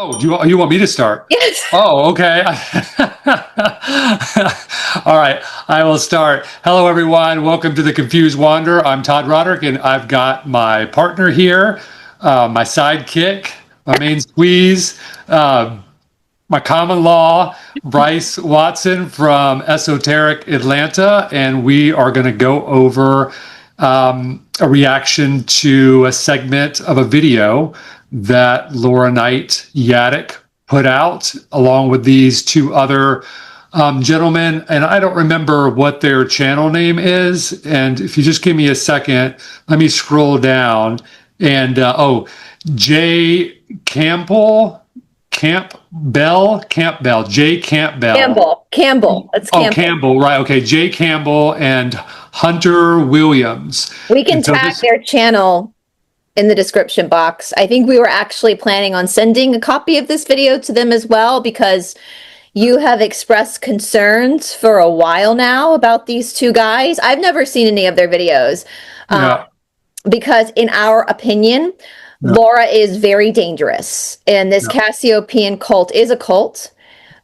Oh, you want me to start? Yes. Oh, okay. All right, I will start. Hello, everyone. Welcome to the Confused Wanderer. I'm Todd Roderick, and I've got my partner here, my sidekick, my main squeeze, my common law, Bryce Watson from Esoteric Atlanta, and we are going to go over a reaction to a segment of a video that Laura Knight-Jadczyk put out, along with these two other gentlemen. And I don't remember what their channel name is. And if you just give me a second, let me scroll down. And Jay Campbell, Campbell, Jay Campbell. Campbell. That's Campbell. Oh, Campbell, right. Okay. Jay Campbell and Hunter Williams. We can tag their channel in the description box. I think we were actually planning on sending a copy of this video to them as well, because you have expressed concerns for a while now about these two guys. I've never seen any of their videos because in our opinion, Laura is very dangerous, and this Cassiopeian cult is a cult.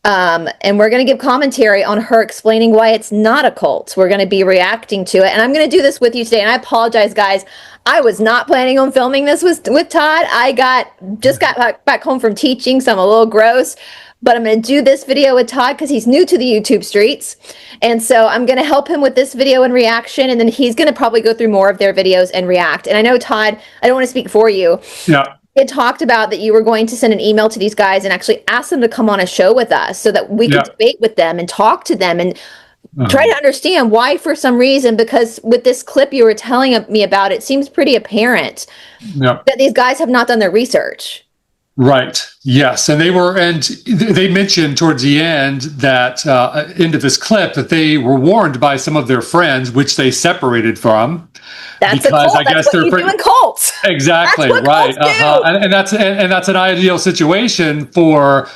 And we're going to give commentary on her explaining why it's not a cult. We're going to be reacting to it. And I'm going to do this with you today. And I apologize, guys. I was not planning on filming this with Todd. I just got back home from teaching, so I'm a little gross. But I'm going to do this video with Todd because he's new to the YouTube streets. And so I'm going to help him with this video and reaction. And then he's going to probably go through more of their videos and react. And I know, Todd, I don't want to speak for you. Yeah. It talked about that you were going to send an email to these guys and actually ask them to come on a show with us so that we could debate with them and talk to them and try to understand why, for some reason, because with this clip you were telling me about, it seems pretty apparent that these guys have not done their research. Right. Yes. And they mentioned towards the end that into this clip that they were warned by some of their friends, which they separated from. That's a cult. That's what you do in cults. Exactly. Right. And that's an ideal situation for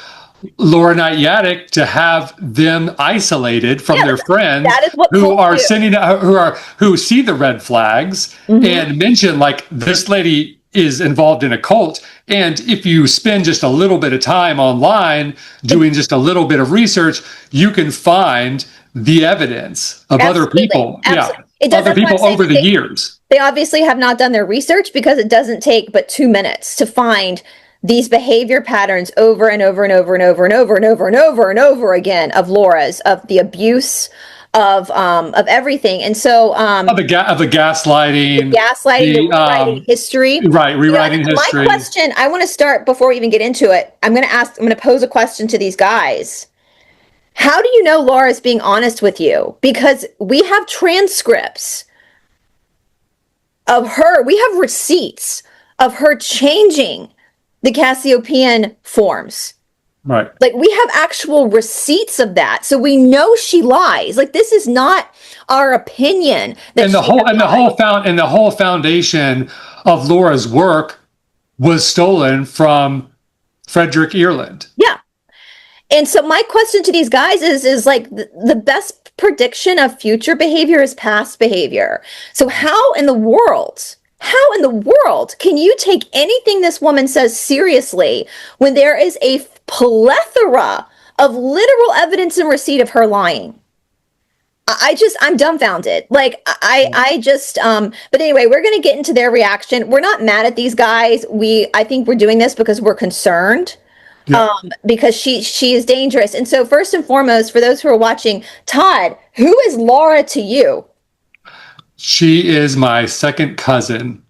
Laura Knight-Jadczyk to have them isolated from their friends who see the red flags and mention, like, this lady is involved in a cult. And if you spend just a little bit of time online doing just a little bit of research, you can find the evidence of other people. Other people over the years. They obviously have not done their research, because it doesn't take but 2 minutes to find these behavior patterns over and over and over and over and over and over and over and over again of Laura's, of the abuse, of everything. And so of the gaslighting, the rewriting history. Right, rewriting history. My question, I want to start before we even get into it. I'm going to pose a question to these guys. How do you know Laura is being honest with you? Because we have transcripts of her. We have receipts of her changing the Cassiopeian forms. Right. Like, we have actual receipts of that. So we know she lies. Like, this is not our opinion. And the whole foundation of Laura's work was stolen from Frederick Ireland. Yeah. And so my question to these guys is like, the best prediction of future behavior is past behavior. So how in the world can you take anything this woman says seriously when there is a plethora of literal evidence and receipt of her lying? I'm dumbfounded. Like, but anyway, we're going to get into their reaction. We're not mad at these guys. I think we're doing this because we're concerned. Because she is dangerous. And so first and foremost, for those who are watching, Todd, who is Laura to you? She is my second cousin.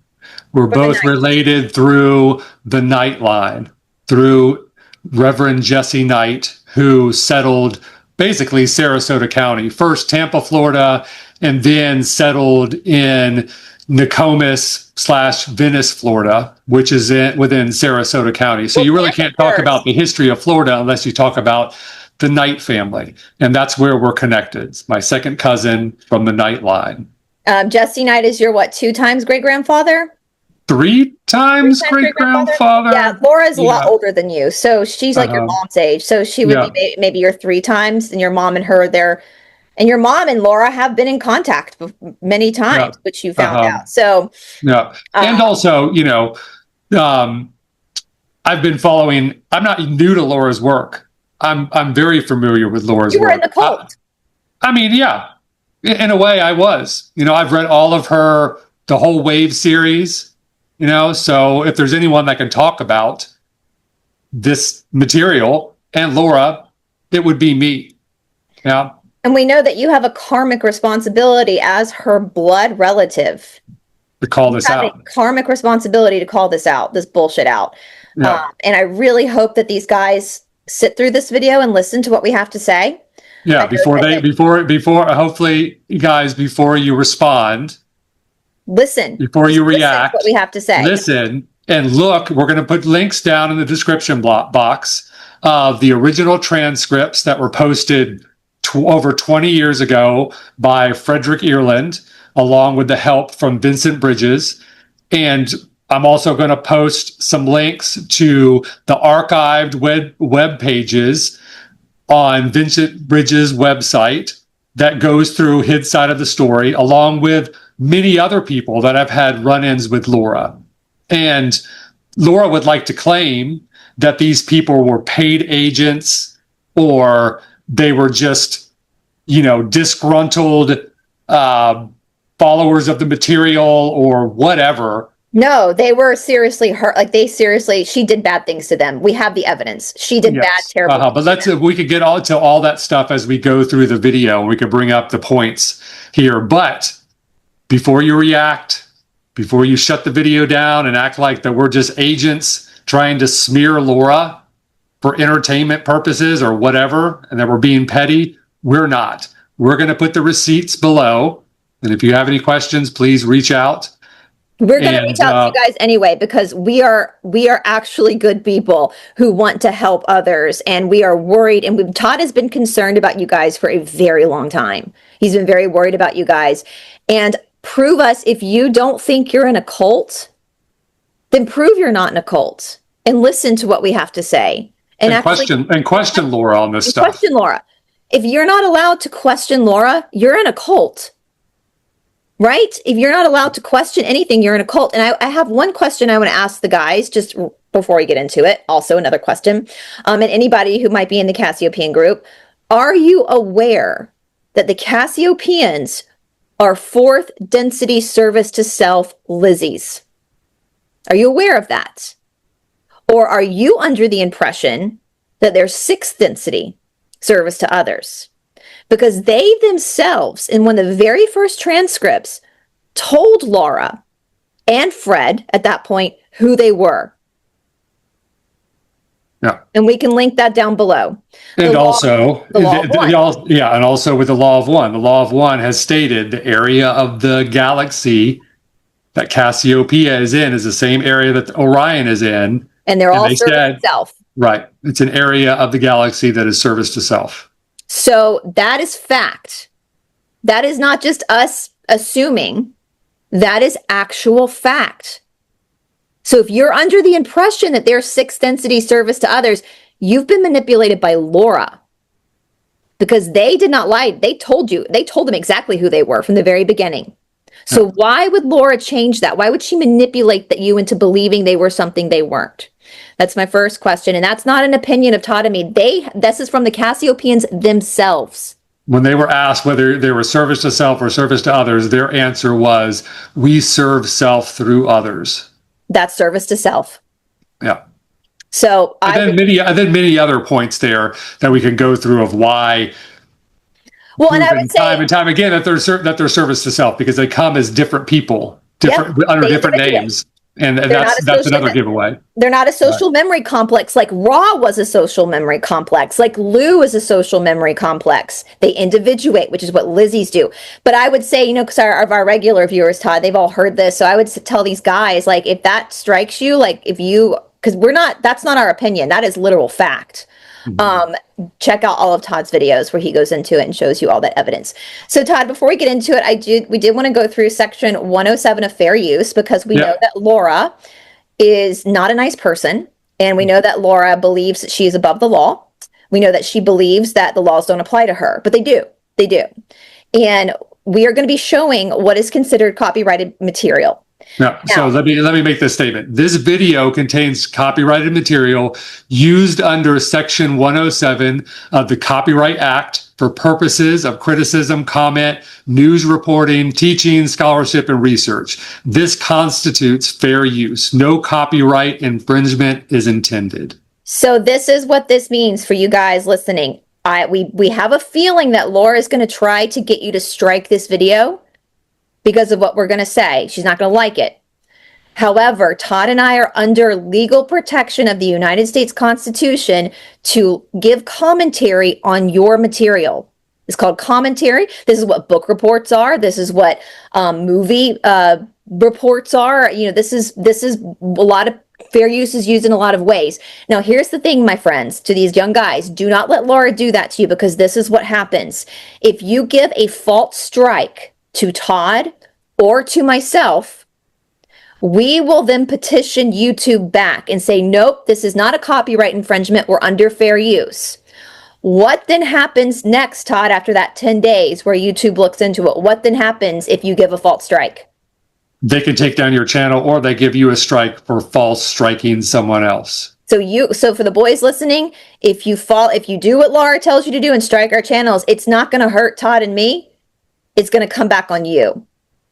We're both related through the Knight line, through Reverend Jesse Knight, who settled basically Sarasota County, first Tampa, Florida, and then settled in Nokomis/Venice, Florida, which is within Sarasota County. So you really can't talk about the history of Florida unless you talk about the Knight family. And that's where we're connected. It's my second cousin from the Knight line. Jesse Knight is your, what, 2 times great-grandfather? 3 times great-grandfather? Yeah, Laura's a lot older than you. So she's like your mom's age. So she would be maybe your 3 times, and your mom and her, and your mom and Laura have been in contact many times, which you found out. So and also, I I've been following. I'm not new to Laura's work. I'm very familiar with Laura's work. You were in the cult. I mean, yeah, in a way, I was. I've read all of the whole Wave series. So if there's anyone that can talk about this material and Laura, it would be me. Yeah. And we know that you have a karmic responsibility as her blood relative. To call this out. A karmic responsibility to call this bullshit out. Yeah. And I really hope that these guys sit through this video and listen to what we have to say. Yeah, before hopefully, you guys, before you respond, listen. Before you react, what we have to say. Listen and look. We're going to put links down in the description box of the original transcripts that were posted over 20 years ago by Frederick Ireland, along with the help from Vincent Bridges. And I'm also going to post some links to the archived web pages on Vincent Bridges' website that goes through his side of the story, along with many other people that have had run-ins with Laura. And Laura would like to claim that these people were paid agents, or they were just, disgruntled followers of the material or whatever. No, they were seriously hurt. She did bad things to them. We have the evidence. She did bad, terrible things. But we could get to all that stuff as we go through the video. We could bring up the points here. But before you react, before you shut the video down and act like that we're just agents trying to smear Laura for entertainment purposes or whatever, and that we're being petty, we're not. We're going to put the receipts below. And if you have any questions, please reach out. We're going to reach out to you guys anyway, because we are actually good people who want to help others, and we are worried. And Todd has been concerned about you guys for a very long time. He's been very worried about you guys. And prove us, if you don't think you're in a cult, then prove you're not in a cult and listen to what we have to say. And question Laura on this stuff. Question Laura. If you're not allowed to question Laura, you're in a cult. Right? If you're not allowed to question anything, you're in a cult. And I have one question I want to ask the guys just before we get into it. Also, another question. And anybody who might be in the Cassiopeian group, are you aware that the Cassiopeians are fourth density service to self Lizzies? Are you aware of that? Or are you under the impression that they're sixth density service to others? Because they themselves, in one of the very first transcripts, told Laura and Fred at that point who they were. Yeah. And we can link that down below. And also with the Law of One. The Law of One has stated the area of the galaxy that Cassiopeia is in is the same area that Orion is in. And they're all service to self. Right. It's an area of the galaxy that is service to self. So that is fact. That is not just us assuming. That is actual fact. So if you're under the impression that they're sixth density service to others, you've been manipulated by Laura. Because they did not lie. They told them exactly who they were from the very beginning. So why would Laura change that? Why would she manipulate you into believing they were something they weren't? That's my first question. And that's not an opinion of Todd and me. This is from the Cassiopeians themselves. When they were asked whether they were service to self or service to others, their answer was, we serve self through others. That's service to self. Yeah. So then many other points there that we can go through of why. Well, and I would say time and time again that they're service to self, because they come as different people, under different names. And that's another giveaway. They're not a social memory complex like Ra was a social memory complex, like Lou is a social memory complex. They individuate, which is what Lizzies do. But I would say, because our regular viewers, Todd, they've all heard this. So I would tell these guys, like, if that strikes you, like because that's not our opinion. That is literal fact. Check out all of Todd's videos where he goes into it and shows you all that evidence. So Todd, before we get into it, we did want to go through section 107 of fair use, because we know that Laura is not a nice person. And we know that Laura believes that she is above the law. We know that she believes that the laws don't apply to her, but they do. They do. And we are going to be showing what is considered copyrighted material. Yeah. So let me make this statement. This video contains copyrighted material used under Section 107 of the Copyright Act for purposes of criticism, comment, news reporting, teaching, scholarship, and research. This constitutes fair use. No copyright infringement is intended. So this is what this means for you guys listening. We have a feeling that Laura is going to try to get you to strike this video because of what we're going to say. She's not going to like it. However, Todd and I are under legal protection of the United States Constitution to give commentary on your material. It's called commentary. This is what book reports are. This is what movie reports are. You know, this is a lot of fair use is used in a lot of ways. Now, here's the thing, my friends, to these young guys, do not let Laura do that to you, because this is what happens. If you give a false strike to Todd or to myself, we will then petition YouTube back and say, nope, this is not a copyright infringement. We're under fair use. What then happens next, Todd, after that 10 days where YouTube looks into it? What then happens if you give a false strike? They can take down your channel, or they give you a strike for false striking someone else. So for the boys listening, if you do what Laura tells you to do and strike our channels, it's not going to hurt Todd and me. It's going to come back on you,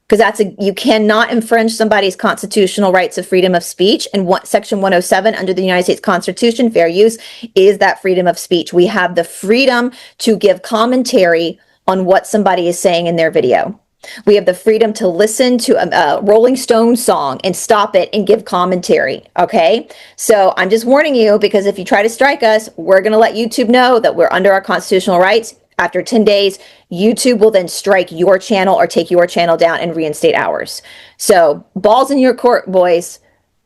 because you cannot infringe somebody's constitutional rights of freedom of speech. And Section 107 under the United States Constitution, fair use, is that freedom of speech. We have the freedom to give commentary on what somebody is saying in their video. We have the freedom to listen to a Rolling Stones song and stop it and give commentary, okay? So I'm just warning you, because if you try to strike us, we're going to let YouTube know that we're under our constitutional rights. After 10 days, YouTube will then strike your channel or take your channel down and reinstate ours. So balls in your court, boys,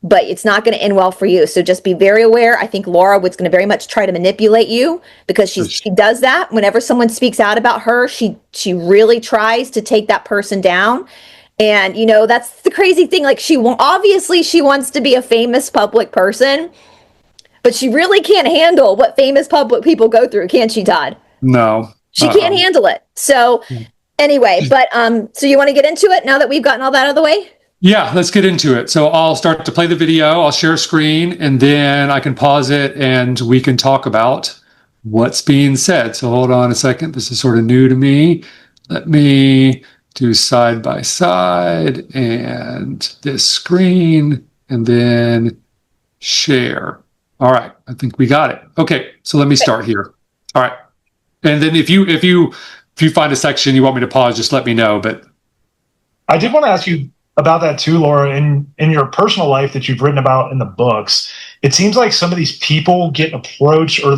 but it's not going to end well for you. So just be very aware. I think Laura was going to very much try to manipulate you, because she does that. Whenever someone speaks out about her, she really tries to take that person down. And, you know, that's the crazy thing. Like, obviously she wants to be a famous public person, but she really can't handle what famous public people go through, can she, Todd? No. She can't handle it. So anyway, but so you want to get into it now that we've gotten all that out of the way? Yeah, let's get into it. So I'll start to play the video. I'll share screen, and then I can pause it and we can talk about what's being said. So hold on a second. This is sort of new to me. Let me do side by side and this screen, and then share. All right, I think we got it. Okay, so let me start here. All right. And then if you find a section you want me to pause, just let me know. But I did want to ask you about that too, Laura. In your personal life that you've written about in the books, it seems like some of these people get approached, or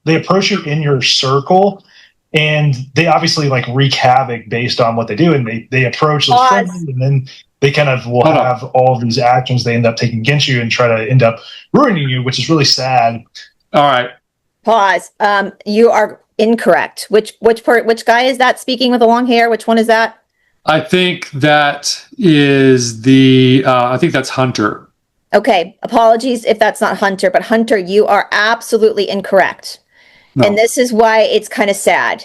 they approach you in your circle, and they obviously like wreak havoc based on what they do, and they approach those friends, and then they kind of will have all of these actions they end up taking against you and try to end up ruining you, which is really sad. All right. Pause. You are incorrect. Which guy is that speaking with the long hair? Which one is that? I think that is I think that's Hunter. Okay. Apologies if that's not Hunter, but Hunter, you are absolutely incorrect. No. And this is why it's kind of sad,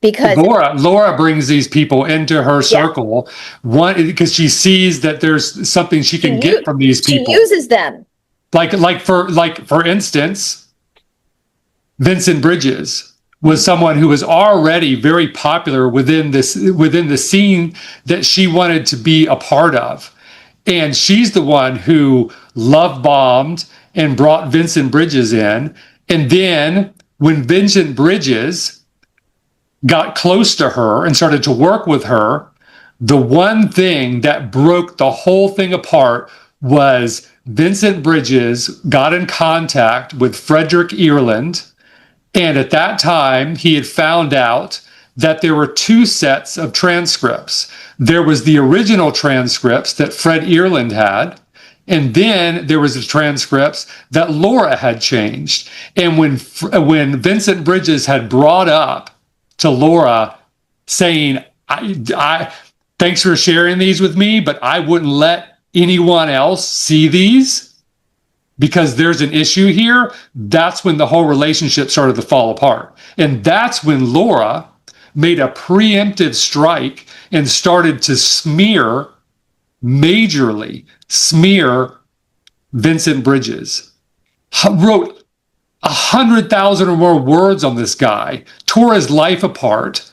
because Laura brings these people into her circle, because she sees that there's something she can get from these people. She uses them. For instance, Vincent Bridges was someone who was already very popular within the scene that she wanted to be a part of. And she's the one who love bombed and brought Vincent Bridges in. And then when Vincent Bridges got close to her and started to work with her, the one thing that broke the whole thing apart was Vincent Bridges got in contact with Frederick Ireland. And at that time, he had found out that there were two sets of transcripts. There was the original transcripts that Fred Ireland had, and then there was the transcripts that Laura had changed. And when Vincent Bridges had brought up to Laura saying, I thanks for sharing these with me, but I wouldn't let anyone else see these because there's an issue here, that's when the whole relationship started to fall apart. And that's when Laura made a preemptive strike and started to smear majorly smear Vincent Bridges, wrote 100,000 or more words on this guy, tore his life apart,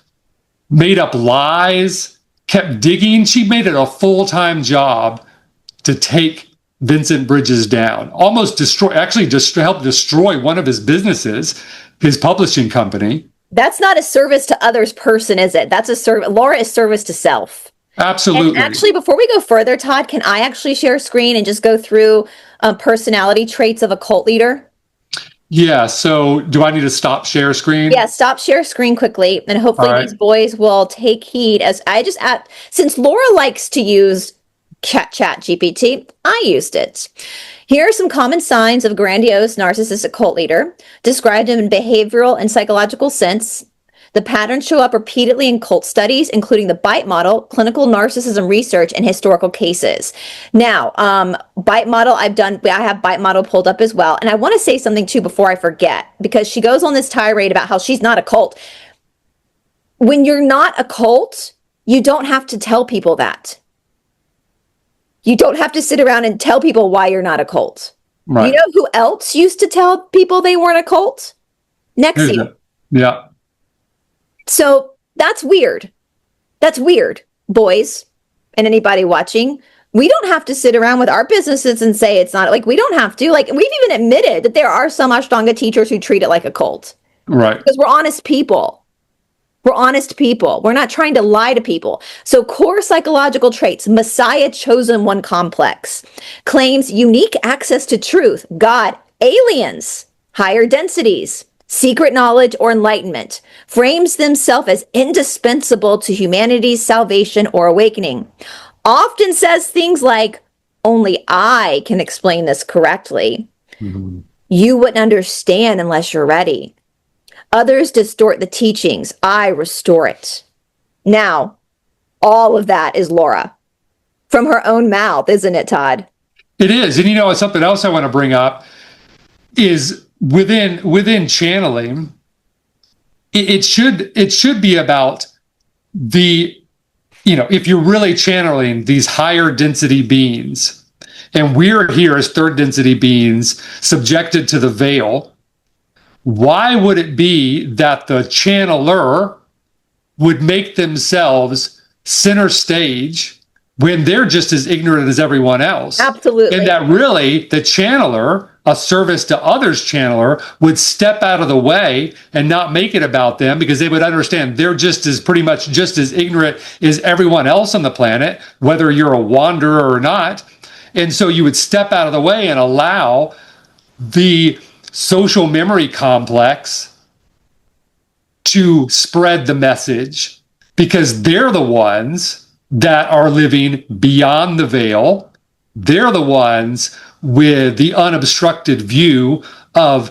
made up lies, kept digging. She made it a full-time job to take Vincent Bridges down, almost helped destroy one of his businesses, his publishing company. That's not a service to others person, is it? That's a service. Laura is service to self. Absolutely. And actually, before we go further, Todd, can I actually share a screen and just go through personality traits of a cult leader? Yeah. So do I need to stop share screen? Yeah, stop share screen quickly. And hopefully these boys will take heed as I just add, since Laura likes to use chat GPT, I used it. Here are some common signs of a grandiose narcissistic cult leader, described in behavioral and psychological sense. The patterns show up repeatedly in cult studies, including the BITE model, clinical narcissism research, and historical cases. Now, BITE model, I have BITE model pulled up as well. And I want to say something too before I forget, because she goes on this tirade about how she's not a cult. When you're not a cult, you don't have to tell people that. You don't have to sit around and tell people why you're not a cult. Right. You know who else used to tell people they weren't a cult? NXIVM. Yeah. So that's weird. That's weird, boys, and anybody watching. We don't have to sit around with our businesses and say it's not, like, we don't have to. Like, we've even admitted that there are some Ashtanga teachers who treat it like a cult. Right. Because we're honest people. We're honest people. We're not trying to lie to people. So core psychological traits, Messiah chosen one complex, claims unique access to truth, God, aliens, higher densities, secret knowledge or enlightenment, frames themselves as indispensable to humanity's salvation or awakening, often says things like, only I can explain this correctly. Mm-hmm. You wouldn't understand unless you're ready. Others distort the teachings. I restore it. Now, all of that is Laura from her own mouth, isn't it, Todd? It is. And you know, something else I want to bring up is within channeling, it should be about the, you know, if you're really channeling these higher density beings, and we're here as third density beings subjected to the veil, why would it be that the channeler would make themselves center stage when they're just as ignorant as everyone else? Absolutely. And that really the channeler, a service to others channeler, would step out of the way and not make it about them, because they would understand they're pretty much just as ignorant as everyone else on the planet, whether you're a wanderer or not. And so you would step out of the way and allow the social memory complex to spread the message, because they're the ones that are living beyond the veil. They're the ones with the unobstructed view of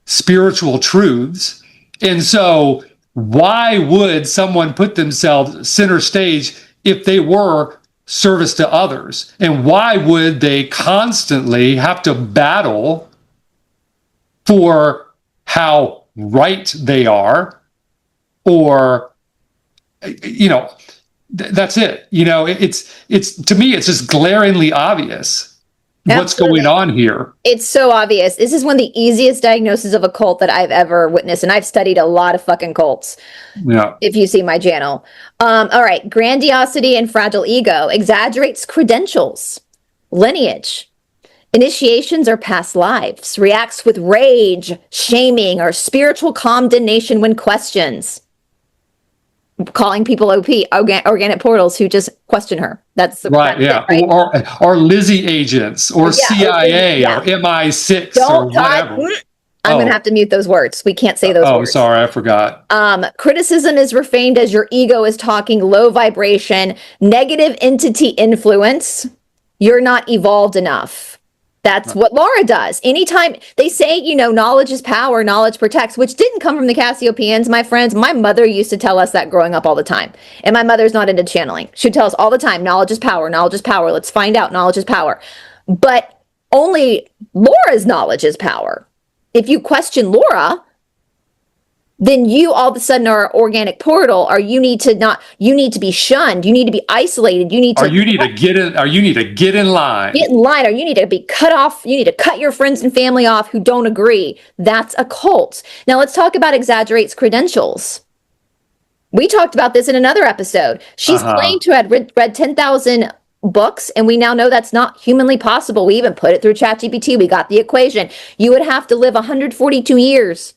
spiritual truths. And so why would someone put themselves center stage if they were service to others? And why would they constantly have to battle for how right they are? Or, you know, that's it. You know, it's to me, it's just glaringly obvious what's going on here. It's so obvious. This is one of the easiest diagnoses of a cult that I've ever witnessed. And I've studied a lot of fucking cults. Yeah. If you see my channel. All right. Grandiosity and fragile ego, exaggerates credentials, lineage, initiations or past lives, reacts with rage, shaming, or spiritual condemnation when questions. Calling people OP, organic portals, who just question her. That's the right, yeah. It, right? Or Lizzie agents, or CIA, or MI6, or whatever. I'm going to have to mute those words. We can't say those words. Oh, sorry, I forgot. Criticism is reframed as your ego is talking, low vibration, negative entity influence. You're not evolved enough. That's what Laura does. Anytime they say, you know, knowledge is power, knowledge protects, which didn't come from the Cassiopeians, my friends. My mother used to tell us that growing up all the time. And my mother's not into channeling. She'd tell us all the time, knowledge is power, knowledge is power. Let's find out, knowledge is power. But only Laura's knowledge is power. If you question Laura, then you all of a sudden are organic portal, or you need to be shunned, you need to be isolated, you need to get in line. Get in line, or you need to be cut off, you need to cut your friends and family off who don't agree. That's a cult. Now let's talk about exaggerates credentials. We talked about this in another episode. She's claimed to have read 10,000 books, and we now know that's not humanly possible. We even put it through ChatGPT. We got the equation. You would have to live 142 years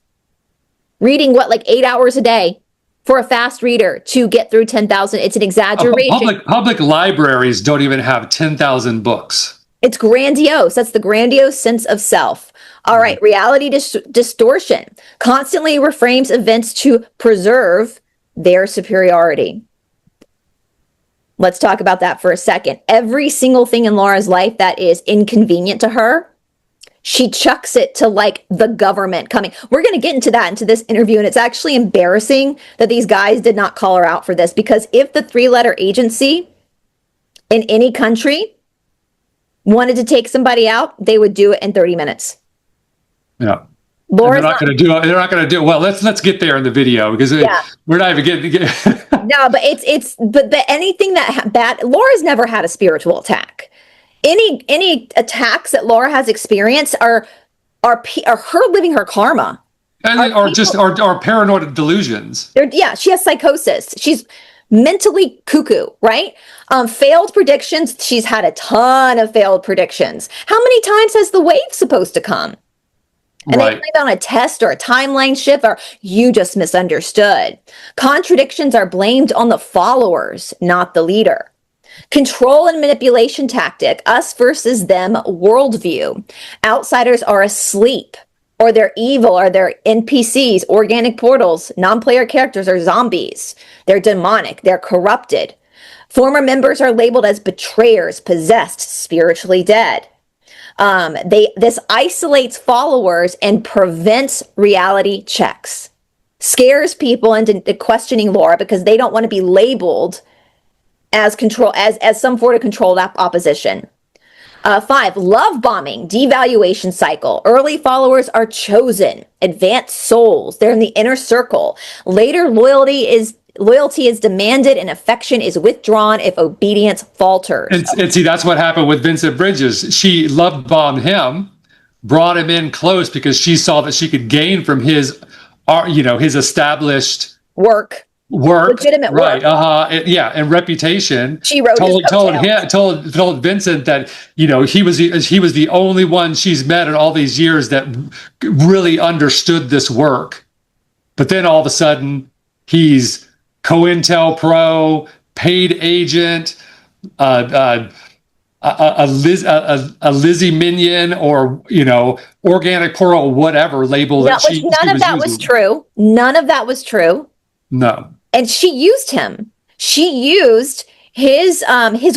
reading, like 8 hours a day for a fast reader to get through 10,000. It's an exaggeration. Public libraries don't even have 10,000 books. It's grandiose. That's the grandiose sense of self. All right. Reality distortion constantly reframes events to preserve their superiority. Let's talk about that for a second. Every single thing in Laura's life that is inconvenient to her, she chucks it to like the government coming. We're going to get into this interview, and it's actually embarrassing that these guys did not call her out for this, because if the 3-letter agency in any country wanted to take somebody out, they would do it in 30 minutes. Yeah. They're not going to do it. They're not going to do it. Well, let's get there in the video, because we're not even getting. No, but but anything that bad. Laura's never had a spiritual attack. Any attacks that Laura has experienced are her living her karma, or paranoid delusions. She has psychosis. She's mentally cuckoo, right? Failed predictions. She's had a ton of failed predictions. How many times has the wave supposed to come? And they blame it on a test or a timeline shift, or you just misunderstood. Contradictions are blamed on the followers, not the leader. Control and manipulation tactic, us versus them worldview. Outsiders are asleep, or they're evil, or they're NPCs, organic portals. Non-player characters are zombies. They're demonic. They're corrupted. Former members are labeled as betrayers, possessed, spiritually dead. This isolates followers and prevents reality checks. Scares people into questioning Laura because they don't want to be labeled as some sort of controlled opposition. 5, love bombing, devaluation cycle. Early followers are chosen, advanced souls. They're in the inner circle. Later, loyalty is demanded and affection is withdrawn if obedience falters. And see, that's what happened with Vincent Bridges. She love bombed him, brought him in close because she saw that she could gain from his established work, legitimate work, and reputation. She wrote told Vincent that he was the only one she's met in all these years that really understood this work. But then all of a sudden, he's COINTELPRO, paid agent, a Lizzie Minion, or organic portal, whatever label that she none of that using. Was true. None of that was true. No. And she used him. She used his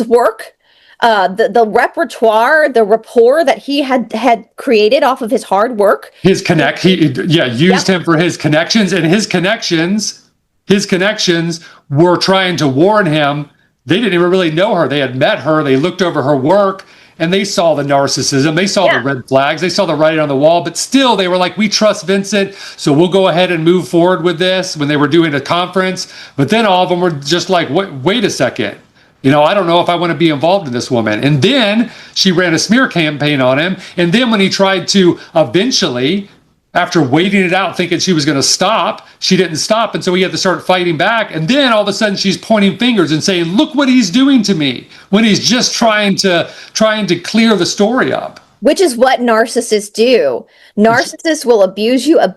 work, the repertoire, the rapport that he had created off of his hard work. Used him for his connections, and his connections were trying to warn him. They didn't even really know her. They had met her. They looked over her work, and they saw the narcissism. They saw the red flags. They saw the writing on the wall. But still, they were like, we trust Vincent, so we'll go ahead and move forward with this when they were doing a conference. But then all of them were just like, wait a second. I don't know if I want to be involved in this woman. And then she ran a smear campaign on him. And then when he tried to eventually, after waiting it out, thinking she was going to stop, she didn't stop. And so he had to start fighting back. And then all of a sudden she's pointing fingers and saying, look what he's doing to me, when he's just trying to clear the story up. Which is what narcissists do. Narcissists will abuse you. And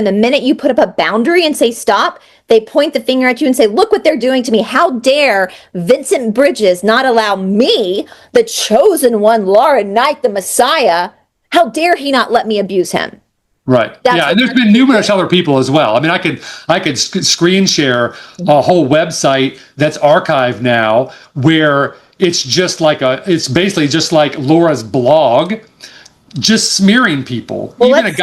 the minute you put up a boundary and say stop, they point the finger at you and say, look what they're doing to me. How dare Vincent Bridges not allow me, the chosen one, Laura Knight, the Messiah, how dare he not let me abuse him? Right. And there's been numerous other people as well. I mean, I could screen share a whole website that's archived now, where it's basically just like Laura's blog, just smearing people. Well, an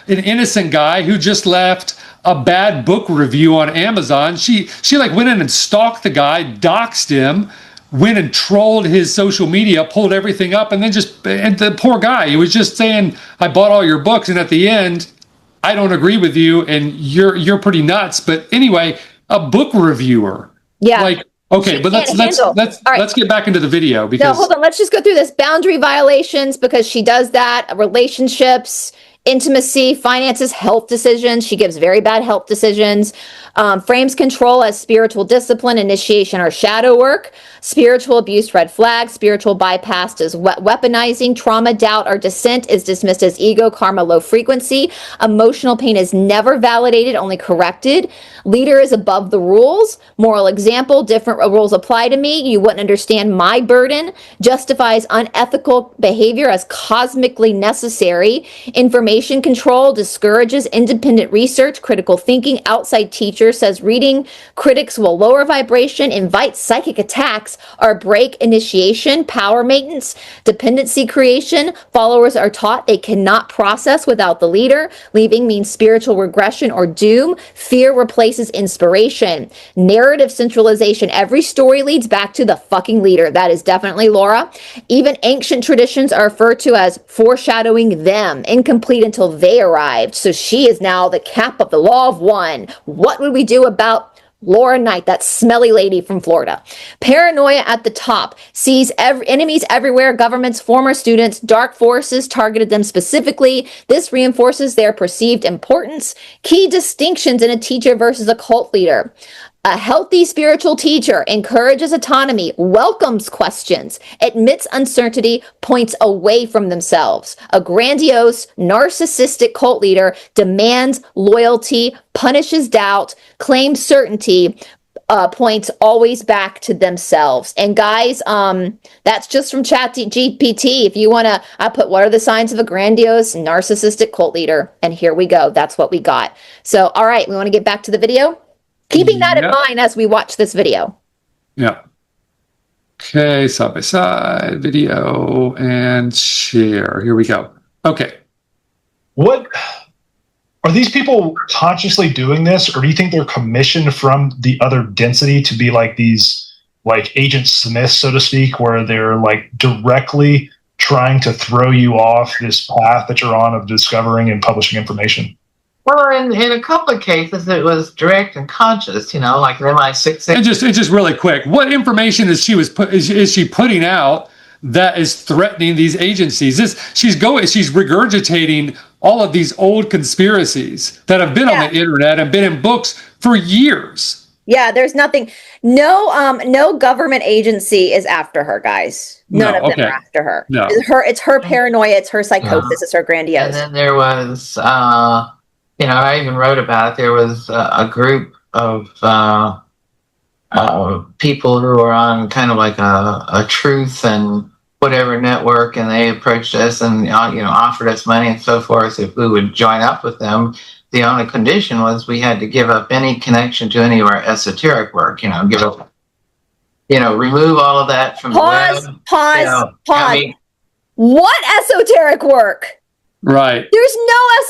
innocent guy who just left a bad book review on Amazon. She went in and stalked the guy, doxed him, went and trolled his social media, pulled everything up, and then and the poor guy, he was just saying, I bought all your books. And at the end, I don't agree with you, and you're pretty nuts. But anyway, a book reviewer. Yeah. Like, okay, She but can't handle. All right. let's get back into the video No, because hold on. Let's just go through this. Boundary violations, because she does that. Relationships, intimacy, finances, health decisions. She gives very bad health decisions. Frames control as spiritual discipline, initiation, or shadow work. Spiritual abuse, red flag. Spiritual bypass is weaponizing. Trauma, doubt, or dissent is dismissed as ego, karma, low frequency. Emotional pain is never validated, only corrected. Leader is above the rules. Moral example, different rules apply to me. You wouldn't understand my burden. Justifies unethical behavior as cosmically necessary. Information control discourages independent research, critical thinking. Outside teacher says reading critics will lower vibration, invite psychic attacks, or break initiation. Power maintenance, dependency creation. Followers are taught they cannot process without the leader. Leaving means spiritual regression or doom. Fear replaces inspiration. Narrative centralization. Every story leads back to the fucking leader. That is definitely Laura. Even ancient traditions are referred to as foreshadowing them, incomplete until they arrived. So she is now the cap of the law of one. What would we do about Laura Knight, that smelly lady from Florida? Paranoia at the top, sees enemies everywhere, governments, former students, dark forces targeted them specifically. This reinforces their perceived importance. Key distinctions in a teacher versus a cult leader. A healthy spiritual teacher encourages autonomy, welcomes questions, admits uncertainty, points away from themselves. A grandiose, narcissistic cult leader demands loyalty, punishes doubt, claims certainty, points always back to themselves. And guys, that's just from ChatGPT. If you want to, I put, what are the signs of a grandiose, narcissistic cult leader? And here we go. That's what we got. So, all right, we want to get back to the video. Keeping that in mind as we watch this video. Yeah. Okay, side by side, video and share. Here we go. Okay. What are these people consciously doing this, or do you think they're commissioned from the other density to be like these, like Agent Smith, so to speak, where they're like directly trying to throw you off this path that you're on of discovering and publishing information? Well, in a couple of cases, it was direct and conscious, like in MI6. And just really quick, what information is she putting out that is threatening these agencies? She's regurgitating all of these old conspiracies that have been on the internet and been in books for years. Yeah, there's nothing. No government agency is after her, guys. None of them are after her. No. It's her paranoia. It's her psychosis. It's her grandiose. And then there was. I even wrote about it. There was a group of people who were on kind of like a truth and whatever network, and they approached us and offered us money and so forth if we would join up with them. The only condition was we had to give up any connection to any of our esoteric work. Give up, remove all of that from the web. Pause. What esoteric work? Right. There's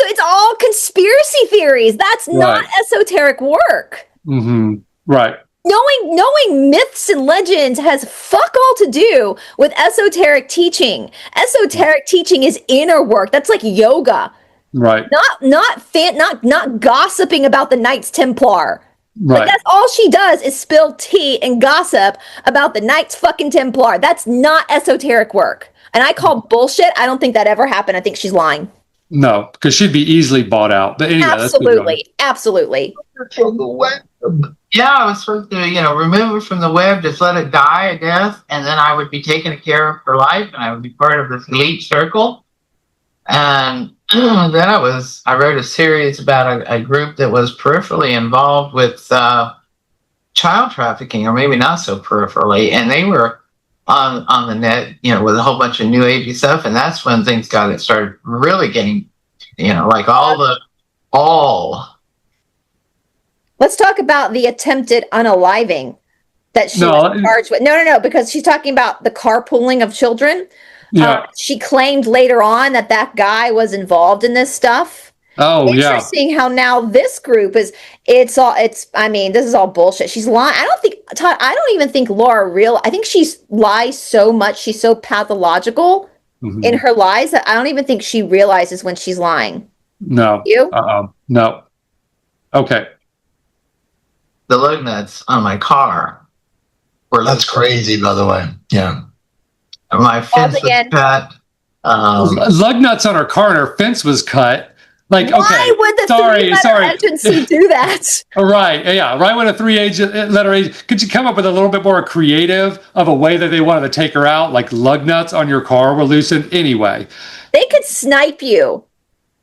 it's all conspiracy theories. That's not esoteric work. Mm-hmm. Right. Knowing myths and legends has fuck all to do with esoteric teaching. Esoteric teaching is inner work. That's like yoga. Right. Not gossiping about the Knights Templar. Right. Like that's all she does is spill tea and gossip about the Knights fucking Templar. That's not esoteric work. And I call bullshit. I don't think that ever happened. I think she's lying. No, because she'd be easily bought out. But anyway, absolutely. From the web. Yeah, I was supposed to, remove it from the web, just let it die a death, and then I would be taken care of for life, and I would be part of this elite circle. And then I wrote a series about a group that was peripherally involved with child trafficking, or maybe not so peripherally, and they were on the net, with a whole bunch of new agey stuff, and that's when things started really getting, like all. Let's talk about the attempted unaliving that she was charged with. No, because she's talking about the carpooling of children. Yeah. She claimed later on that guy was involved in this stuff. Oh, Interesting how now this group this is all bullshit. She's lying. I don't even think Laura I think she lies so much. She's so pathological in her lies that I don't even think she realizes when she's lying. No. You? No. Okay. The lug nuts on my car were That's crazy, by the way. Yeah. my fence was again. cut. Lug nuts on her car and her fence was cut. Like, Why okay. would the three-letter agency do that? Right. Yeah. Right. When a letter agent, could you come up with a little bit more creative of a way that they wanted to take her out? Like lug nuts on your car were loosened anyway. They could snipe you,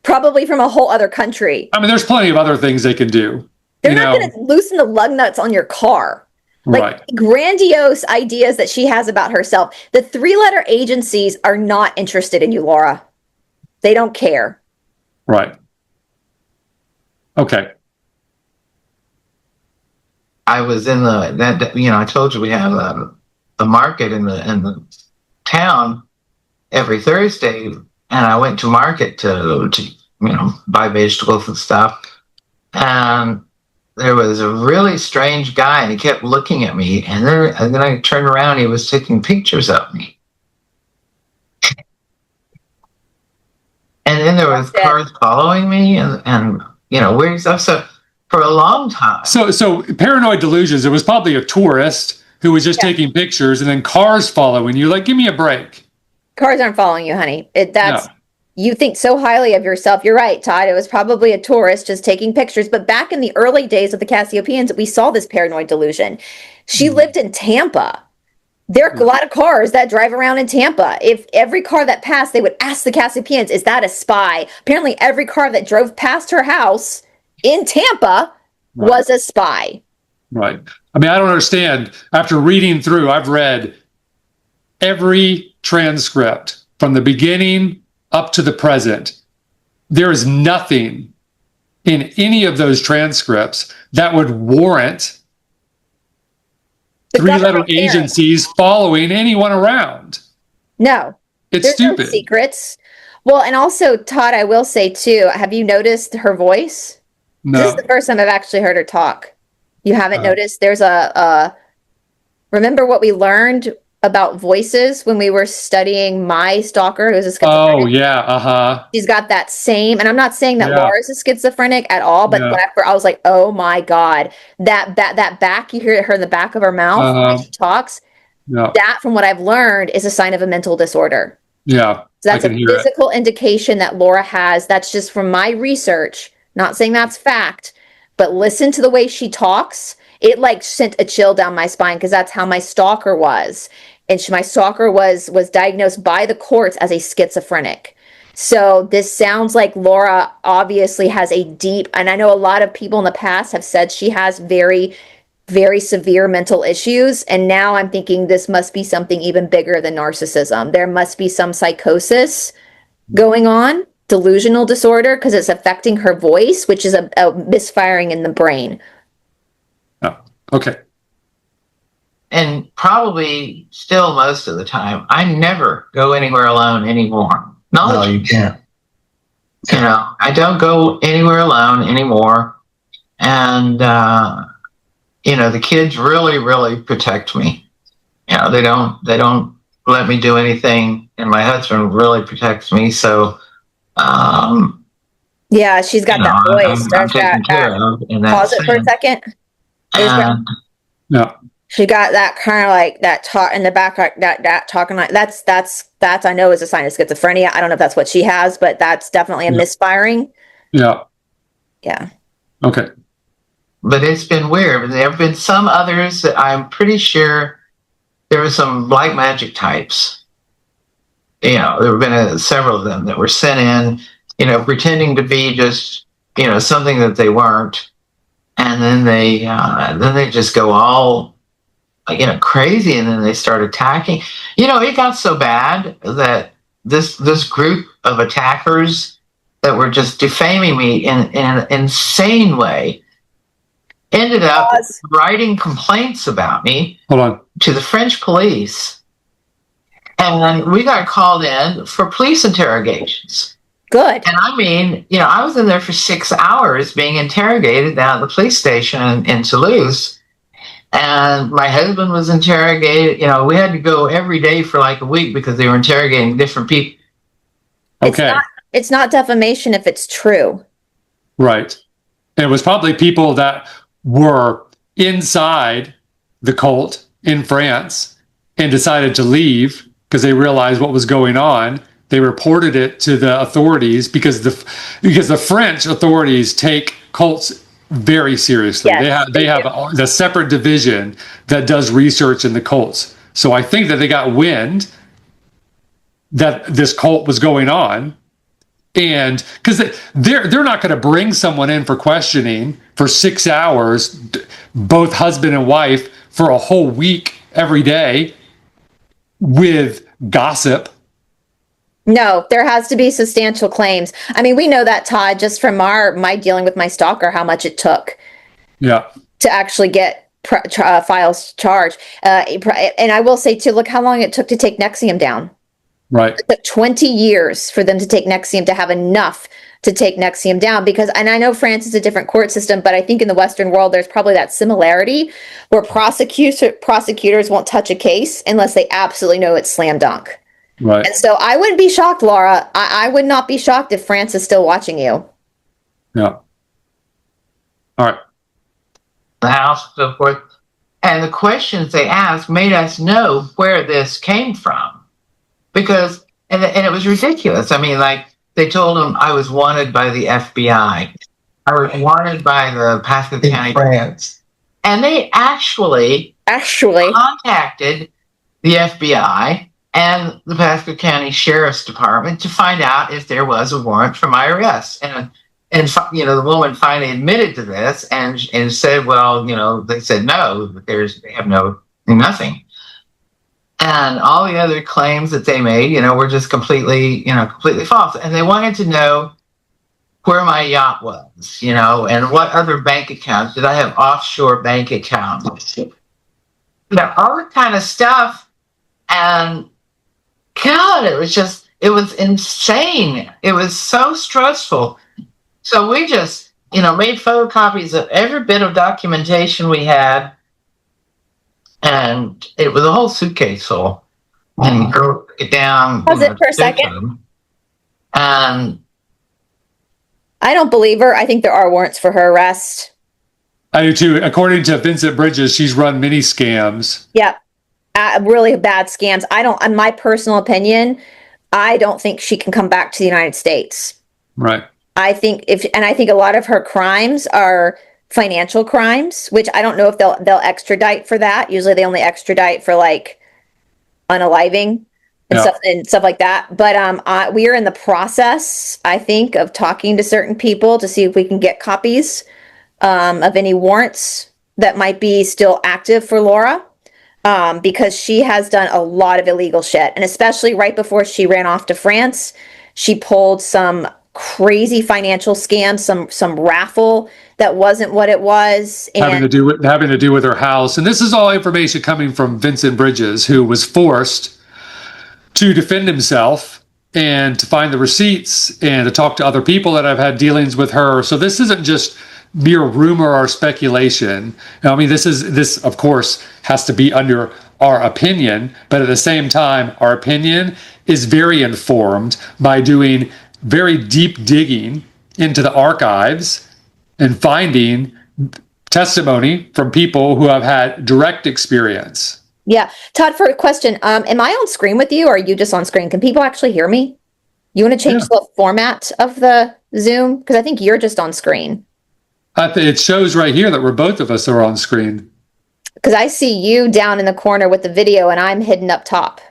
probably from a whole other country. I mean, there's plenty of other things they can do. They're not going to loosen the lug nuts on your car. Like Right. grandiose ideas that she has about herself. The three-letter agencies are not interested in you, Laura. They don't care. Right. Okay. I was in I told you we have a market in the town every Thursday, and I went to market to buy vegetables and stuff. And there was a really strange guy, and he kept looking at me. And then I turned around, he was taking pictures of me. And then there was cars following me, and weird stuff. So for a long time. So paranoid delusions. It was probably a tourist who was just taking pictures, and then cars following you. Like, give me a break. Cars aren't following you, honey. No. You think so highly of yourself. You're right, Todd. It was probably a tourist just taking pictures. But back in the early days of the Cassiopeians, we saw this paranoid delusion. She lived in Tampa. There are a lot of cars that drive around in Tampa. If every car that passed, they would ask the Cassiopeians, is that a spy? Apparently, every car that drove past her house in Tampa was a spy. Right. I mean, I don't understand. After reading through, I've read every transcript from the beginning up to the present. There is nothing in any of those transcripts that would warrant three-letter agencies following anyone around. No. It's stupid. No secrets. Well, and also, Todd, I will say, too, have you noticed her voice? No. This is the first time I've actually heard her talk. You haven't noticed? There's remember what we learned about voices when we were studying my stalker, who's a schizophrenic? Oh, yeah. She's got that same, and I'm not saying that Laura's a schizophrenic at all, but whenever I was like, oh my God, that back, you hear her in the back of her mouth when she talks, that, from what I've learned, is a sign of a mental disorder. Yeah. So that's a physical indication that Laura has. That's just from my research, not saying that's fact, but listen to the way she talks. It like sent a chill down my spine because that's how my stalker was. And my stalker was diagnosed by the courts as a schizophrenic. So this sounds like Laura obviously has a deep, and I know a lot of people in the past have said she has very, very severe mental issues. And now I'm thinking this must be something even bigger than narcissism. There must be some psychosis going on, delusional disorder, because it's affecting her voice, which is a misfiring in the brain. Oh, okay. And probably still most of the time, I never go anywhere alone anymore. No, you can't. I don't go anywhere alone anymore. And, the kids really, really protect me. They don't let me do anything. And my husband really protects me. So, yeah, she's got that voice. I'm taken care of in that Pause it for a second. No. She got that kind of like that talk in the back, like that talking like that's I know is a sign of schizophrenia. I don't know if that's what she has, but that's definitely a misfiring. Yeah. Yeah. Okay. But it's been weird. There have been some others that I'm pretty sure there were some black magic types. There have been several of them that were sent in, pretending to be just, something that they weren't. And then they just go all, crazy, and then they start attacking. It got so bad that this group of attackers that were just defaming me in an insane way ended up writing complaints about me to the French police. And we got called in for police interrogations. Good. And I mean, I was in there for 6 hours being interrogated down at the police station in Toulouse. And my husband was interrogated. We had to go every day for like a week because they were interrogating different people. Okay. it's not defamation if it's true. Right. And it was probably people that were inside the cult in France and decided to leave because they realized what was going on. They reported it to the authorities because the French authorities take cults very seriously. Yes, they have the separate division that does research in the cults. So I think that they got wind that this cult was going on, and because they're not going to bring someone in for questioning for 6 hours, both husband and wife, for a whole week every day with gossip. No, there has to be substantial claims. I mean, we know that, Todd, just from my dealing with my stalker, how much it took Yeah. to actually get files charged. And I will say, too, look how long it took to take Nexium down. Right. It took 20 years for them to take Nexium, to have enough to take Nexium down. Because, and I know France is a different court system, but I think in the Western world, there's probably that similarity where prosecutors won't touch a case unless they absolutely know it's slam dunk. Right. And so I wouldn't be shocked, Laura. I would not be shocked if France is still watching you. Yeah. All right. The house, so forth. And the questions they asked made us know where this came from. Because, and it was ridiculous. I mean, like, they told him I was wanted by the FBI. I was wanted by the Pasco County. France. And they actually contacted the FBI and the Pasco County Sheriff's Department to find out if there was a warrant for my arrest. And you know, the woman finally admitted to this and said, well, you know, they said no, they have nothing. And all the other claims that they made, you know, were just completely false. And they wanted to know where my yacht was, you know, and what other bank accounts. Did I have offshore bank accounts? You know, all that kind of stuff. And God, it was insane. It was so stressful. So we just, you know, made photocopies of every bit of documentation we had. And it was a whole suitcase full. And broke it down. Pause it for a second. And I don't believe her. I think there are warrants for her arrest. I do too. According to Vincent Bridges, she's run many scams. Yep. Really bad scams. In my personal opinion, I don't think she can come back to the United States. Right. I think a lot of her crimes are financial crimes, which I don't know if they'll extradite for that. Usually they only extradite for like unaliving and stuff like that. But we are in the process, I think, of talking to certain people to see if we can get copies of any warrants that might be still active for Laura. Because she has done a lot of illegal shit. And especially right before she ran off to France, she pulled some crazy financial scams, some raffle that wasn't what it was. And having to do with her house. And this is all information coming from Vincent Bridges, who was forced to defend himself and to find the receipts and to talk to other people that have had dealings with her. So this isn't just mere rumor or speculation. I mean, this of course has to be under our opinion, but at the same time, our opinion is very informed by doing very deep digging into the archives and finding testimony from people who have had direct experience. Yeah. Todd, for a question, am I on screen with you or are you just on screen? Can people actually hear me? You want to change the format of the Zoom? Because I think you're just on screen. It shows right here that both of us are on screen. Because I see you down in the corner with the video and I'm hidden up top.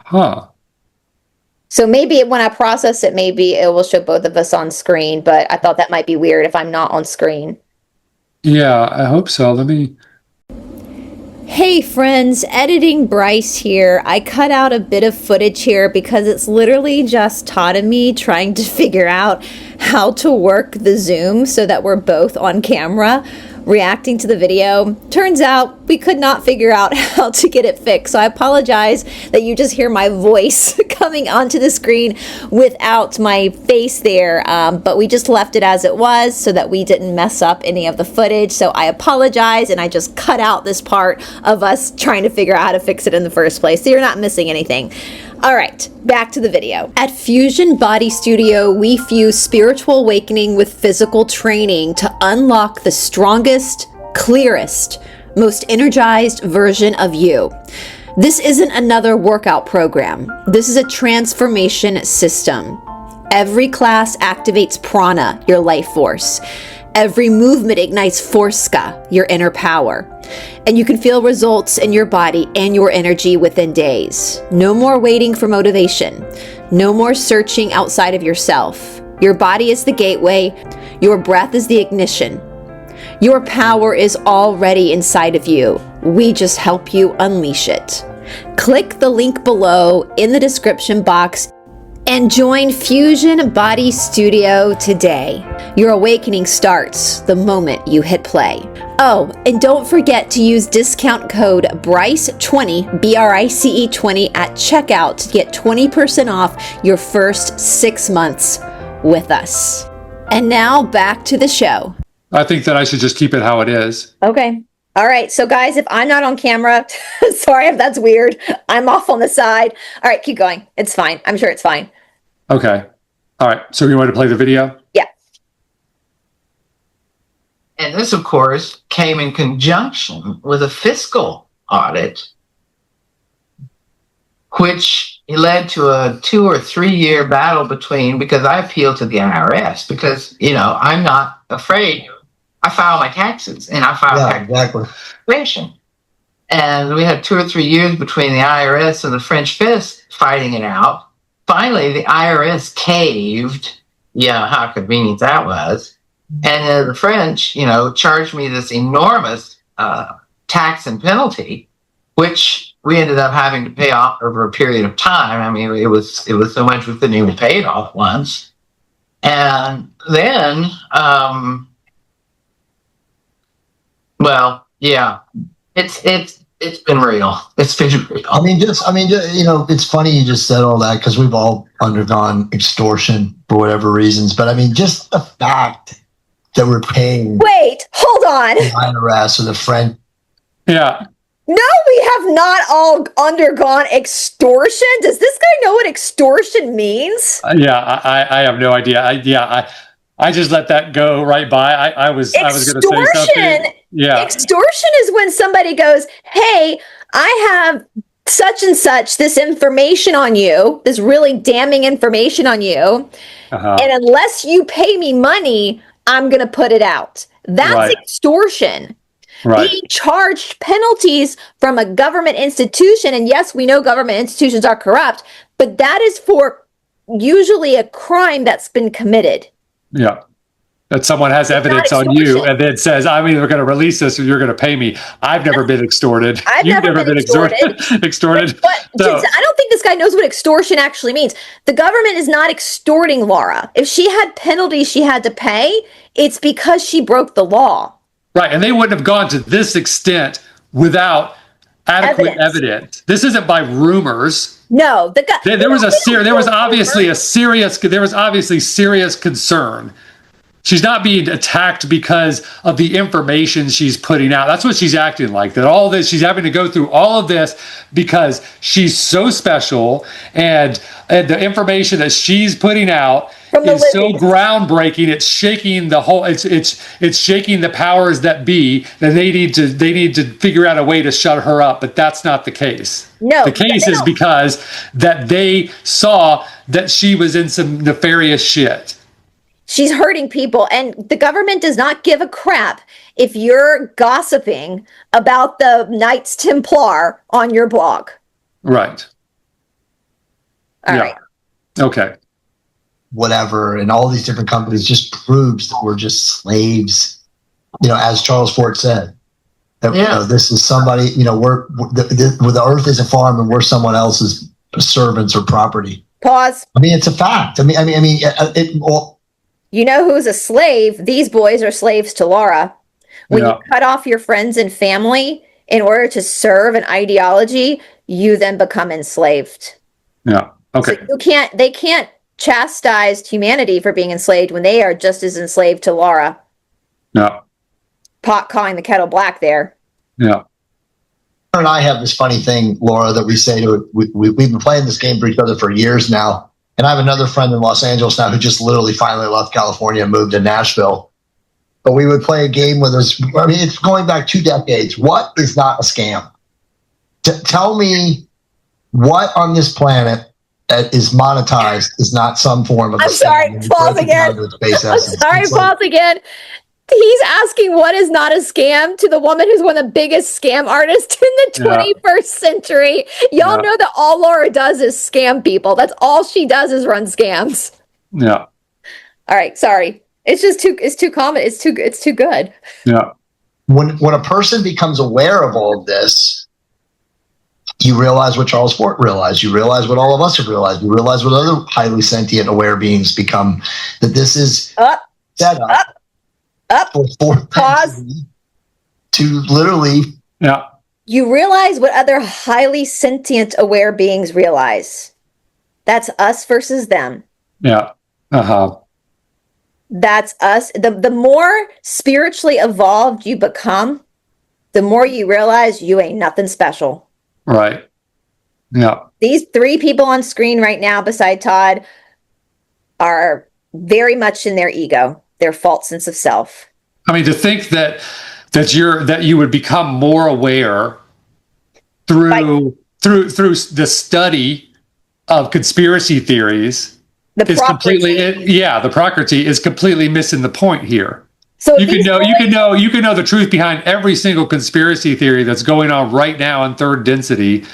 Huh. So maybe when I process it, maybe it will show both of us on screen, but I thought that might be weird if I'm not on screen. Yeah, I hope so. Let me... Hey friends, Editing Bryce here. I cut out a bit of footage here because it's literally just Todd and me trying to figure out how to work the Zoom so that we're both on camera reacting to the video. Turns out we could not figure out how to get it fixed. So I apologize that you just hear my voice coming onto the screen without my face there. But we just left it as it was so that we didn't mess up any of the footage. So I apologize, and I just cut out this part of us trying to figure out how to fix it in the first place. So you're not missing anything. All right, back to the video. At Fusion Body Studio, we fuse spiritual awakening with physical training to unlock the strongest, clearest, most energized version of you. This isn't another workout program. This is a transformation system. Every class activates prana, your life force. Every movement ignites forska, your inner power. And you can feel results in your body and your energy within days. No more waiting for motivation. No more searching outside of yourself. Your body is the gateway. Your breath is the ignition. Your power is already inside of you. We just help you unleash it. Click the link below in the description box and join Fusion Body Studio today. Your awakening starts the moment you hit play. Oh, and don't forget to use discount code BRICE20, BRICE20 at checkout to get 20% off your first 6 months with us. And now back to the show. I think that I should just keep it how it is. Okay. All right. So guys, if I'm not on camera, sorry if that's weird. I'm off on the side. All right, keep going. It's fine. I'm sure it's fine. Okay. All right. So you want to play the video? Yeah. And this, of course, came in conjunction with a fiscal audit, which led to a 2 or 3 year battle because I appealed to the IRS because, I'm not afraid. I file my taxes and I file taxation. And we had 2 or 3 years between the IRS and the French fist fighting it out. Finally, the IRS caved. Yeah, how convenient that was. And the French, charged me this enormous tax and penalty, which we ended up having to pay off over a period of time. I mean, it was so much we couldn't even pay it off once. And then, it's been real. It's been real. It's funny you just said all that because we've all undergone extortion for whatever reasons. But just the fact that we're paying. Wait, hold on. The IRS or the French. Yeah. No, we have not all undergone extortion. Does this guy know what extortion means? I have no idea. I just let that go right by. I was going to say something. Yeah. Extortion is when somebody goes, hey, I have such and such, this information on you, this really damning information on you. And unless you pay me money, I'm going to put it out. That's extortion. Right. Being charged penalties from a government institution. And yes, we know government institutions are corrupt, but that is for usually a crime that's been committed. Yeah. That someone has evidence on you and then says, I'm either going to release this or you're going to pay me. I've never been extorted. You've never been extorted. But I don't think this guy knows what extortion actually means. The government is not extorting Laura. If she had penalties she had to pay, it's because she broke the law. Right. And they wouldn't have gone to this extent without adequate evidence. This isn't by rumors. No, there was obviously serious concern. She's not being attacked because of the information she's putting out. That's what she's acting like. That all this, she's having to go through all of this because she's so special, and the information that she's putting out is so groundbreaking. It's shaking the whole. It's shaking the powers that be. That they need to figure out a way to shut her up. But that's not the case. No, the case is because that they saw that she was in some nefarious shit. She's hurting people, and the government does not give a crap if you're gossiping about the Knights Templar on your blog. Right. All right. Okay. Whatever, and all these different companies just proves that we're just slaves. As Charles Fort said, that this is somebody. The earth is a farm, and we're someone else's servants or property. Pause. It's a fact. You know who's a slave? These boys are slaves to Laura. When you cut off your friends and family in order to serve an ideology, you then become enslaved. Yeah. Okay. So they can't chastise humanity for being enslaved when they are just as enslaved to Laura. Yeah. Pot calling the kettle black there. Yeah. and I have this funny thing, Laura, that we say to we've been playing this game for each other for years now. And I have another friend in Los Angeles now who just literally finally left California and moved to Nashville. But we would play a game with us. I mean, it's going back 2 decades. What is not a scam? Tell me what on this planet that is monetized is not some form of a I'm sorry, pause again. I'm sorry, pause again. He's asking what is not a scam to the woman who's one of the biggest scam artists in the 21st century. Y'all know that all Laura does is scam people. That's all she does is run scams. Yeah. All right, sorry. It's just too common. It's too good. Yeah. When a person becomes aware of all of this, you realize what Charles Fort realized. You realize what all of us have realized. You realize what other highly sentient aware beings become. That this is set up for pause to literally. Yeah. You realize what other highly sentient aware beings realize. That's us versus them. Yeah. Uh-huh. That's us. The more spiritually evolved you become, the more you realize you ain't nothing special. Right. Yeah. These 3 people on screen right now beside Todd are very much in their ego, their false sense of self. I mean, to think that you would become more aware through the study of conspiracy theories the Prakriti is completely missing the point here. So you can know the truth behind every single conspiracy theory that's going on right now in third density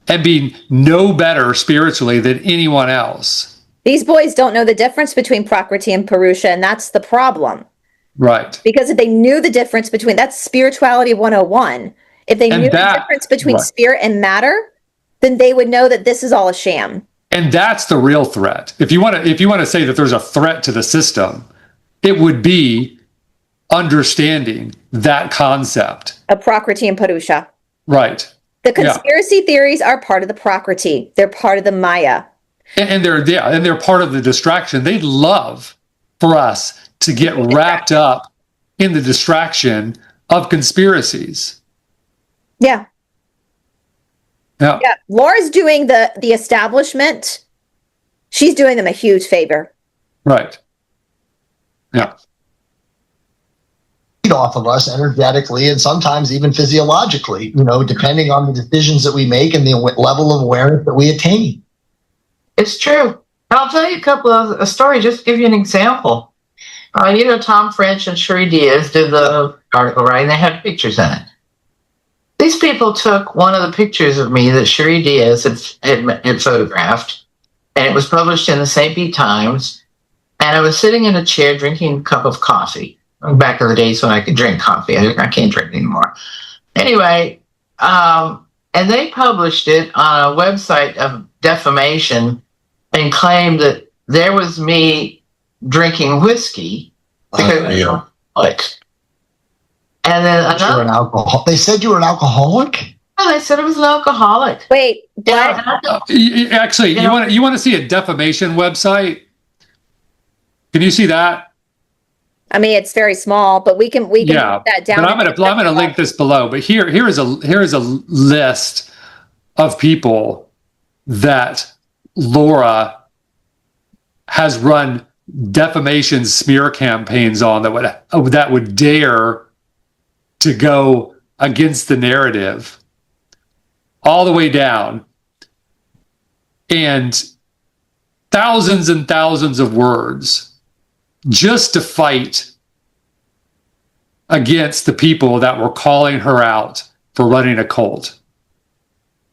and be no better spiritually than anyone else. These boys don't know the difference between Prakriti and Purusha, and that's the problem. Right. Because if they knew the difference between, that's spirituality 101. If they knew the difference between spirit and matter, then they would know that this is all a sham. And that's the real threat. If you want to say that there's a threat to the system, it would be understanding that concept of Prakriti and Purusha. Right. The conspiracy theories are part of the Prakriti. They're part of the Maya. And they're part of the distraction. They'd love for us to get wrapped up in the distraction of conspiracies. Yeah. Yeah. Laura's doing the establishment. She's doing them a huge favor. Right. Yeah. Off of us energetically and sometimes even physiologically, depending on the decisions that we make and the level of awareness that we attain. It's true. And I'll tell you a story, just to give you an example. Tom French and Cherie Diaz did the article, right? And they had pictures in it. These people took one of the pictures of me that Cherie Diaz had photographed, and it was published in the St. Pete Times. And I was sitting in a chair drinking a cup of coffee. Back in the days when I could drink coffee. I can't drink anymore. Anyway, and they published it on a website of defamation and claimed that there was me drinking whiskey because and then you're an alcoholic. They said you were an alcoholic? Oh, they said I was an alcoholic. Wait, what? Actually, you want to see a defamation website? Can you see that? I mean, it's very small, but we can put that down. But I'm gonna link this below. But here is a list of people that Laura has run defamation smear campaigns on that would dare to go against the narrative all the way down, and thousands of words just to fight against the people that were calling her out for running a cult.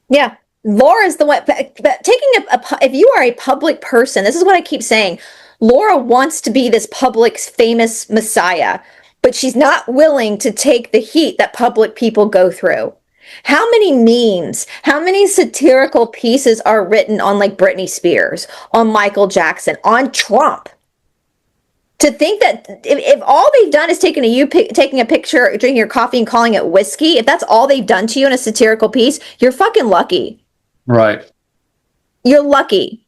Yeah. Laura's the one, but if you are a public person, this is what I keep saying. Laura wants to be this public famous messiah, but she's not willing to take the heat that public people go through. How many memes, how many satirical pieces are written on like Britney Spears, on Michael Jackson, on Trump? To think that if all they've done is taking a picture, drinking your coffee and calling it whiskey, if that's all they've done to you in a satirical piece, you're fucking lucky. Right. You're lucky.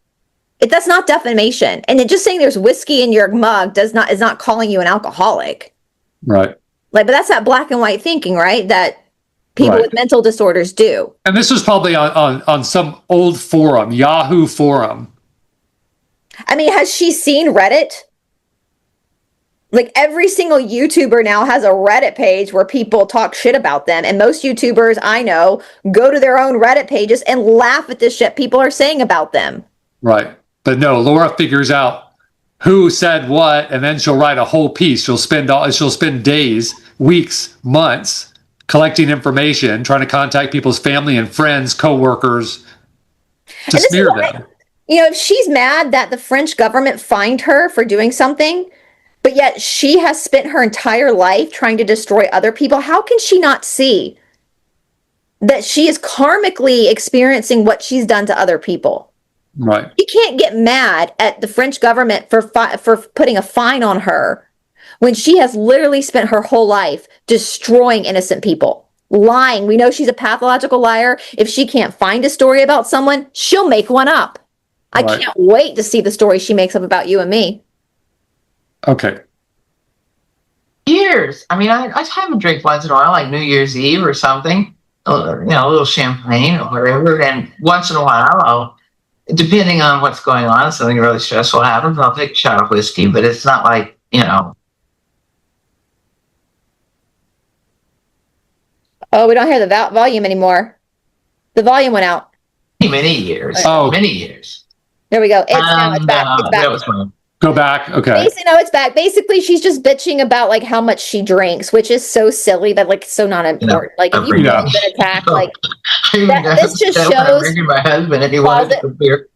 If that's not defamation, and just saying there's whiskey in your mug is not calling you an alcoholic. Right. But that's that black and white thinking, right? That People Right. with mental disorders do. And this was probably on some old forum, Yahoo forum. I mean, has she seen Reddit? Like every single YouTuber now has a Reddit page where people talk shit about them. And most YouTubers I know go to their own Reddit pages and laugh at the shit people are saying about them. Right. But no, Laura figures out who said what, and then she'll write a whole piece. She'll spend days, weeks, months collecting information, trying to contact people's family and friends, coworkers to smear them. You know, if she's mad that the French government fined her for doing something, but yet she has spent her entire life trying to destroy other people, how can she not see that she is karmically experiencing what she's done to other people? Right. You can't get mad at the French government for putting a fine on her when she has literally spent her whole life destroying innocent people, lying. We know she's a pathological liar. If she can't find a story about someone, she'll make one up. I Right. can't wait to see the story she makes up about you and me. Okay. Years. I mean, I have a drink once in a while, like New Year's Eve or something, or, you know, a little champagne or whatever. And once in a while, depending on what's going on, if something really stressful happens, I'll take a shot of whiskey, but it's not like, you know. Oh, we don't hear the volume anymore. The volume went out. Many years. Oh. Many years. There we go. Now it's back. It's back. That was fun. Go back. Okay. No, it's back. Basically, she's just bitching about like how much she drinks, which is so silly, but like so not important. Like if you've Yeah. been attacked, like This just shows- my husband and he wanted to beer.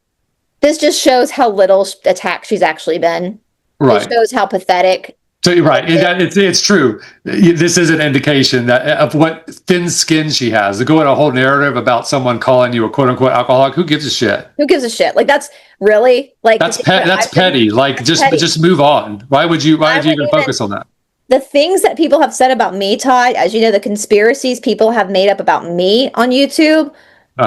this just shows how little attacked she's actually been. Right. It shows how pathetic. So you're right. It's true. This is an indication that of what thin skin she has. To go in a whole narrative about someone calling you a quote unquote alcoholic, who gives a shit? Who gives a shit? Like that's really like That's petty. Like just move on. Why would you even focus on that? The things that people have said about me, Todd, as you know, the conspiracies people have made up about me on YouTube.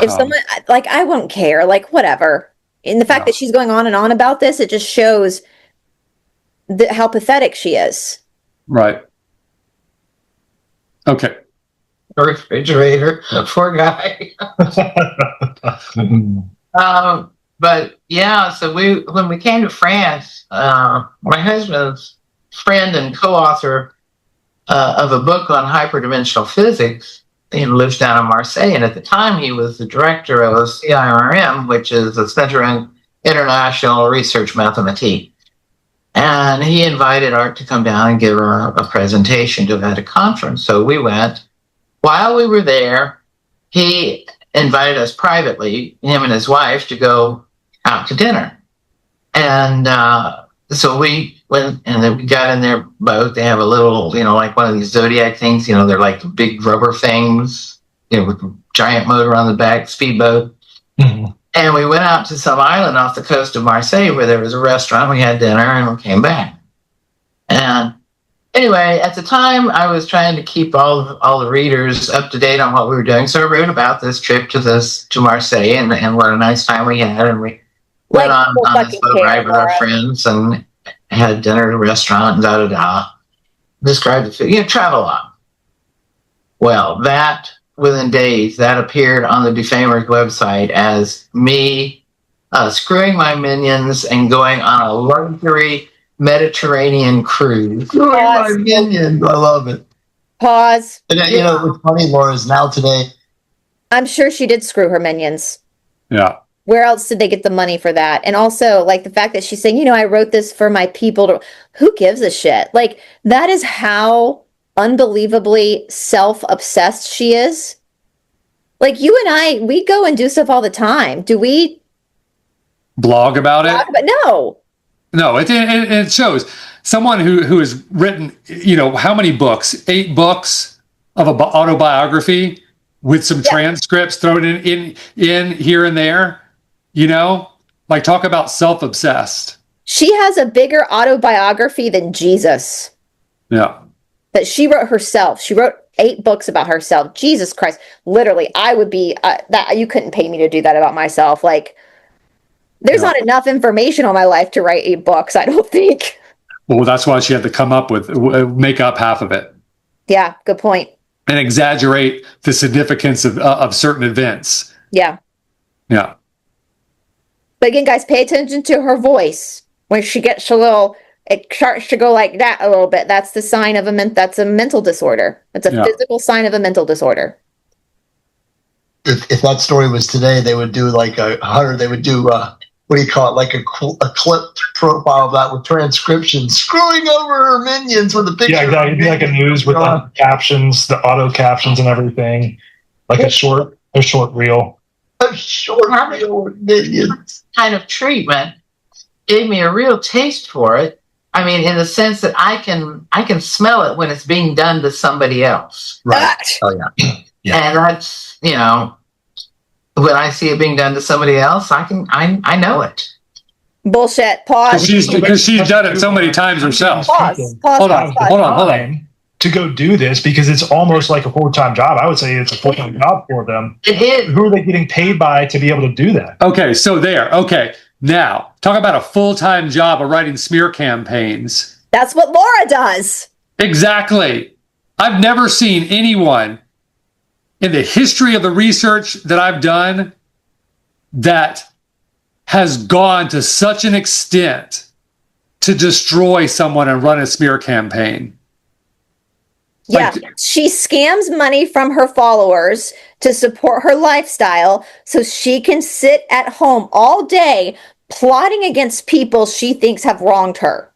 If someone like, I won't care, like whatever. And the fact that she's going on and on about this, it just shows how pathetic she is. Right. Okay. Refrigerator, poor guy. But yeah, so when we came to France, my husband's friend and co-author of a book on hyperdimensional physics, he lives down in Marseille, and at the time he was the director of CIRM, which is the Center in International Research Mathematics. And he invited Art to come down and give her a presentation at a conference. So we went. While we were there, he invited us privately, him and his wife, to go out to dinner. And so we went, and then we got in their boat. They have a little, you know, like one of these Zodiac things, you know, they're like big rubber things, you know, with a giant motor on the back, speedboat. Mm-hmm. And we went out to some island off the coast of Marseille where there was a restaurant. We had dinner and we came back. And anyway, at the time, I was trying to keep all the readers up to date on what we were doing. So I wrote about this trip to Marseille and what a nice time we had. And we went on this boat ride with our friends and had dinner at a restaurant and da-da-da. Described the food, you know, travel on. Well, within days, that appeared on the Defamer's website as me screwing my minions and going on a luxury Mediterranean cruise. Screwing my minions. I love it. Pause. But, you know, what's funny, Laura, is now today. I'm sure she did screw her minions. Yeah. Where else did they get the money for that? And also, like, the fact that she's saying, you know, I wrote this for my people to... Who gives a shit? Like, that is how unbelievably self-obsessed she is. Like, you and I, we go and do stuff all the time. Do we blog about it? No, it shows someone who has written, you know, how many books? 8 books of an autobiography with some transcripts thrown in here and there. You know, like, talk about self-obsessed. She has a bigger autobiography than Jesus. Yeah. That she wrote herself. She wrote 8 books about herself. Jesus Christ. Literally, I would be, that you couldn't pay me to do that about myself. Like, there's not enough information on my life to write 8 books, I don't think. Well, that's why she had to come up with, make up half of it. Yeah, good point. and exaggerate the significance of certain events. Yeah. Yeah. But again, guys, pay attention to her voice. When she gets a little, it starts to go like that a little bit. That's the sign of that's a mental disorder. It's a physical sign of a mental disorder. If that story was today, they would do like they would do, what do you call it? Like a clip profile of that with transcriptions, screwing over her minions with a picture. Yeah, exactly. It'd be like a news with the captions, the auto captions and everything. Like a short reel. A short reel with minions. Kind of treatment gave me a real taste for it. I mean, in the sense that I can smell it when it's being done to somebody else. Right. Oh yeah. Yeah. And that's, when I see it being done to somebody else, I know it. Bullshit. Pause. Because she's done it so many times herself. Pause. Hold on. To go do this, because it's almost like a full-time job. I would say it's a full-time job for them. It is. Who are they getting paid by to be able to do that? Okay, so okay. Now, talk about a full-time job of writing smear campaigns. That's what Laura does. Exactly. I've never seen anyone in the history of the research that I've done that has gone to such an extent to destroy someone and run a smear campaign. Yeah, she scams money from her followers to support her lifestyle so she can sit at home all day plotting against people she thinks have wronged her.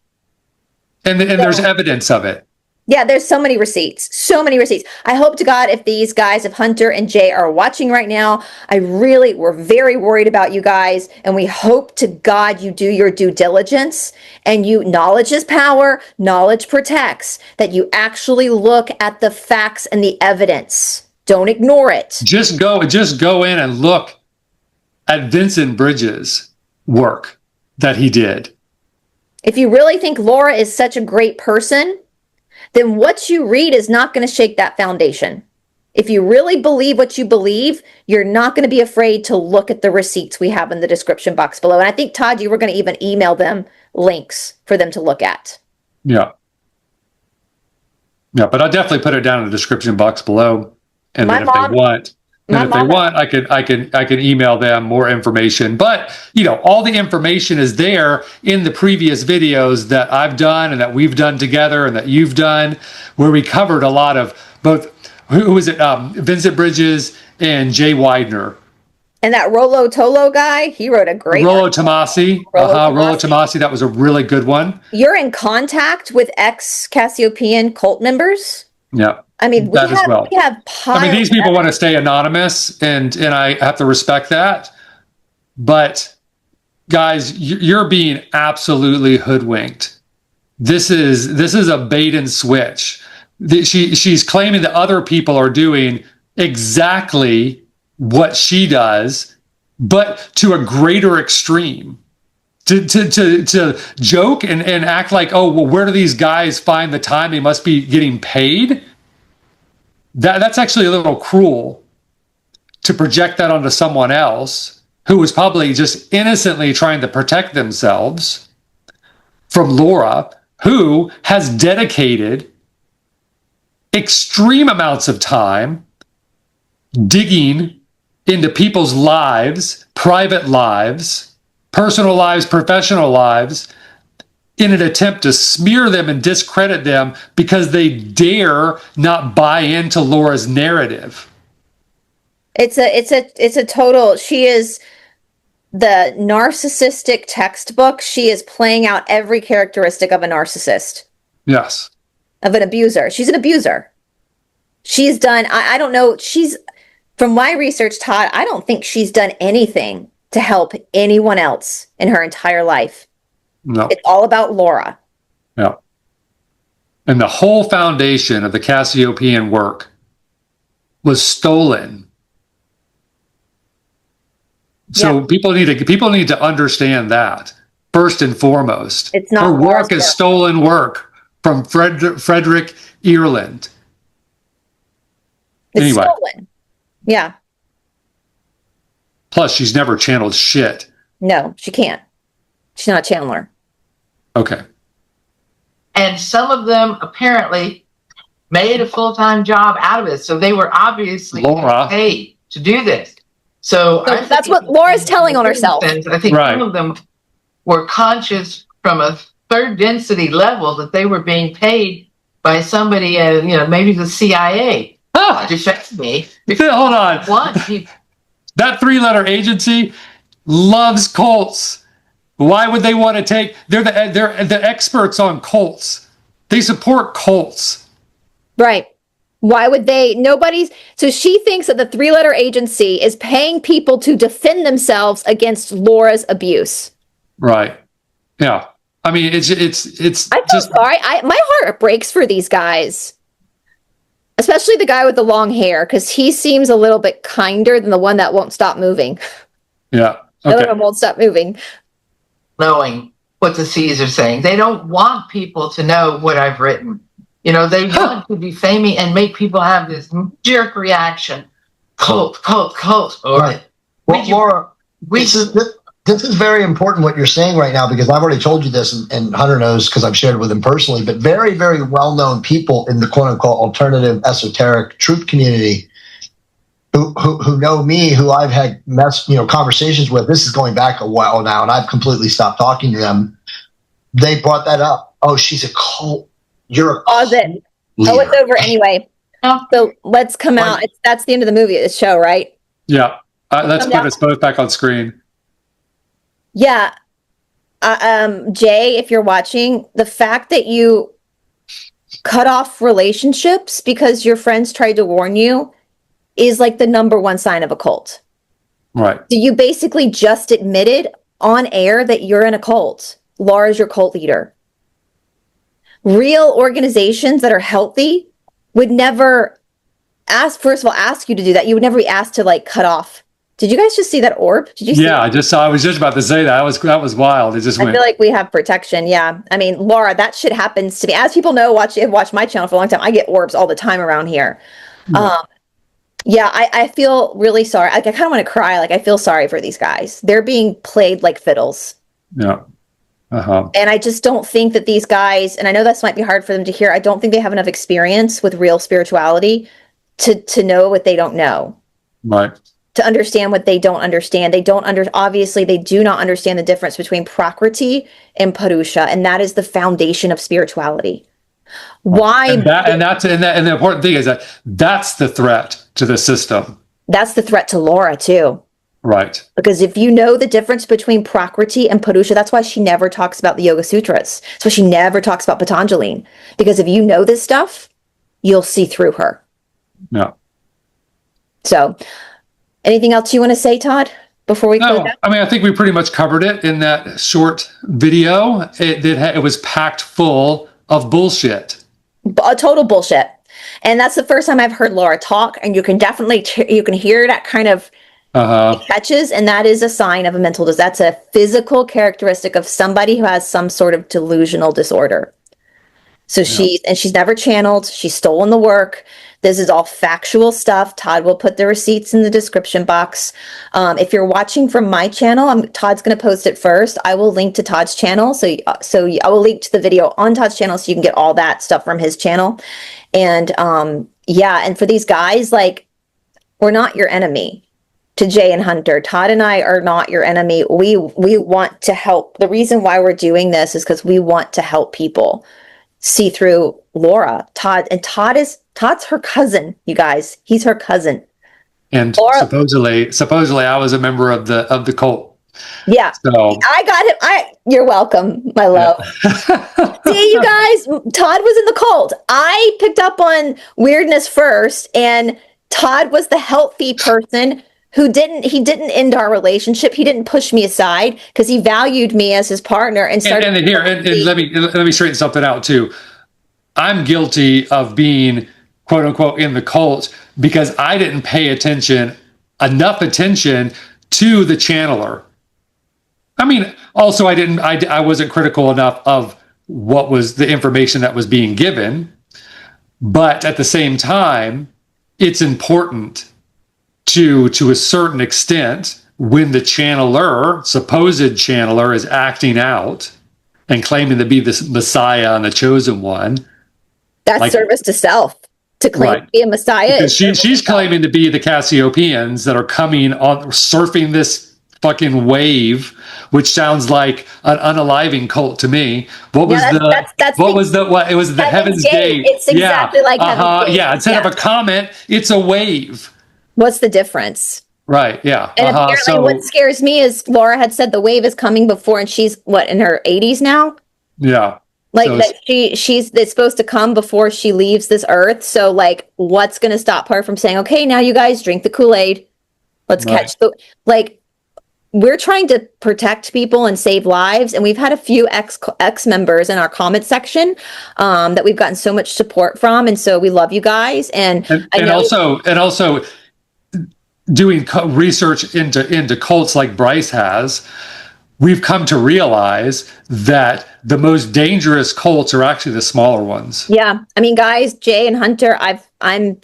And there's evidence of it. Yeah, there's so many receipts. So many receipts. I hope to God if these guys, if Hunter and Jay are watching right now, we're very worried about you guys. And we hope to God you do your due diligence and knowledge is power, knowledge protects, that you actually look at the facts and the evidence. Don't ignore it. Just go in and look at Vincent Bridges' work that he did. If you really think Laura is such a great person, then what you read is not going to shake that foundation. If you really believe what you believe, you're not going to be afraid to look at the receipts we have in the description box below. And I think, Todd, you were going to even email them links for them to look at. Yeah. Yeah, but I'll definitely put it down in the description box below. And then if they want, I can email them more information. But, all the information is there in the previous videos that I've done and that we've done together and that you've done, where we covered a lot of both, who was it? Vincent Bridges and Jay Widener. And that Rollo Tolo guy, he wrote a great Rollo Tomasi. Rollo Tomasi, that was a really good one. You're in contact with ex-Cassiopeian cult members? Yeah. I mean, we have these people want to stay anonymous, and I have to respect that. But guys, you're being absolutely hoodwinked. This is a bait and switch. She's claiming that other people are doing exactly what she does, but to a greater extreme. To joke and act like, oh, well, where do these guys find the time? They must be getting paid. That's actually a little cruel to project that onto someone else who was probably just innocently trying to protect themselves from Laura, who has dedicated extreme amounts of time digging into people's lives, private lives, personal lives, professional lives, in an attempt to smear them and discredit them because they dare not buy into Laura's narrative. It's a total, she is the narcissistic textbook. She is playing out every characteristic of a narcissist. Yes. Of an abuser. She's an abuser. She's done, I don't know, from my research, Todd, I don't think she's done anything to help anyone else in her entire life. No. It's all about Laura. Yeah. And the whole foundation of the Cassiopeian work was stolen. So people need to understand that first and foremost. It's not her work is stolen work from Frederick Ireland. It's stolen. Yeah. Plus, she's never channeled shit. No, she can't. She's not a channeler. Okay. And some of them apparently made a full-time job out of it. So they were obviously Laura. paid to do this. So I that's think what Laura's telling on herself. I think Right. some of them were conscious from a third density level that they were being paid by somebody, maybe the CIA Ah, to defend me. hold on. One, people, That 3-letter agency loves cults. Why would they want to take? They're the experts on cults. They support cults. Right. Why would they? So she thinks that the 3-letter agency is paying people to defend themselves against Laura's abuse. Right. Yeah. I mean, it's I feel sorry. My heart breaks for these guys, especially the guy with the long hair, because he seems a little bit kinder than the one that won't stop moving. Yeah. The other Okay. one won't stop moving. knowing what the C's are saying. They don't want people to know what I've written. They want to defame me and make people have this jerk reaction. Cult. Or, Right. Well, Laura, this is very important what you're saying right now, because I've already told you this, and Hunter knows because I've shared it with him personally, but very, very well-known people in the quote-unquote alternative esoteric truth community who know me, who I've had conversations with. This is going back a while now, and I've completely stopped talking to them. They brought that up. Oh, she's a cult. You're a Pause it. leader. Oh, it's over anyway. So let's come out. That's the end of the movie, the show, right? Yeah. Let's put us both back on screen. Yeah. Jay, if you're watching, the fact that you cut off relationships because your friends tried to warn you is like the number one sign of a cult. Right. So you basically just admitted on air that you're in a cult. Laura's your cult leader. Real organizations that are healthy would never ask you to do that. You would never be asked to cut off. Did you guys just see that orb? Did you see Yeah, that? I was just about to say that. That was wild. It just I went. feel like we have protection. Yeah. I mean, Laura, that shit happens to me. As people know, have watched my channel for a long time, I get orbs all the time around here. Yeah, I feel really sorry. I kind of want to cry. I feel sorry for these guys. They're being played like fiddles. Yeah. Uh-huh. And I just don't think that these guys, and I know this might be hard for them to hear, I don't think they have enough experience with real spirituality to know what they don't know. Right. To understand what they don't understand. Obviously, they do not understand the difference between Prakriti and Purusha, and that is the foundation of spirituality. Why? And the important thing is that that's the threat to the system. That's the threat to Laura, too. Right. Because if you know the difference between Prakriti and Purusha, that's why she never talks about the Yoga Sutras. That's why she never talks about Patanjali. Because if you know this stuff, you'll see through her. Yeah. So, anything else you want to say, Todd, before we close No, out? I mean, I think we pretty much covered it in that short video. It was packed full of bullshit. A total bullshit. And that's the first time I've heard Laura talk, and you can definitely you can hear that kind of catches, and that is a sign of a mental disorder. That's a physical characteristic of somebody who has some sort of delusional disorder. So she's never channeled. She's stolen the work. This is all factual stuff. Todd will put the receipts in the description box. If you're watching from my channel, Todd's going to post it first. I will link to Todd's channel. So I will link to the video on Todd's channel so you can get all that stuff from his channel. And and for these guys, we're not your enemy. To Jay and Hunter, Todd and I are not your enemy. We want to help. The reason why we're doing this is because we want to help people see through Laura. Todd's her cousin, you guys. He's her cousin. And Laura, supposedly I was a member of the cult. Yeah. So I got him. You're welcome, my love. See, you guys, Todd was in the cult. I picked up on weirdness first, and Todd was the healthy person who didn't end our relationship. He didn't push me aside because he valued me as his partner and started. And let me straighten something out too. I'm guilty of being quote unquote in the cult because I didn't pay enough attention to the channeler. I mean, also I wasn't critical enough of what was the information that was being given, but at the same time, it's important to a certain extent when the supposed channeler is acting out and claiming to be this Messiah and the chosen one, That's Like- service to self. To claim Right. to be a messiah. Because is service she's to self. claiming to be the Cassiopeians that are coming on, surfing this fucking wave, which sounds like an unaliving cult to me. What was it was the Heaven's Gate. It's exactly like Heaven's Gate. Yeah, instead of a comment, it's a wave. What's the difference? Right, yeah. And apparently what scares me is Laura had said the wave is coming before, and she's what, in her 80s now? Yeah. Like So that it's supposed to come before she leaves this earth. So like what's gonna stop her from saying, okay, now you guys drink the Kool-Aid. Let's catch the we're trying to protect people and save lives, and we've had a few ex members in our comment section that we've gotten so much support from, and so we love you guys. And also doing research into cults like Bryce has, we've come to realize that the most dangerous cults are actually the smaller ones. Yeah, I mean, guys, Jay and Hunter, I'm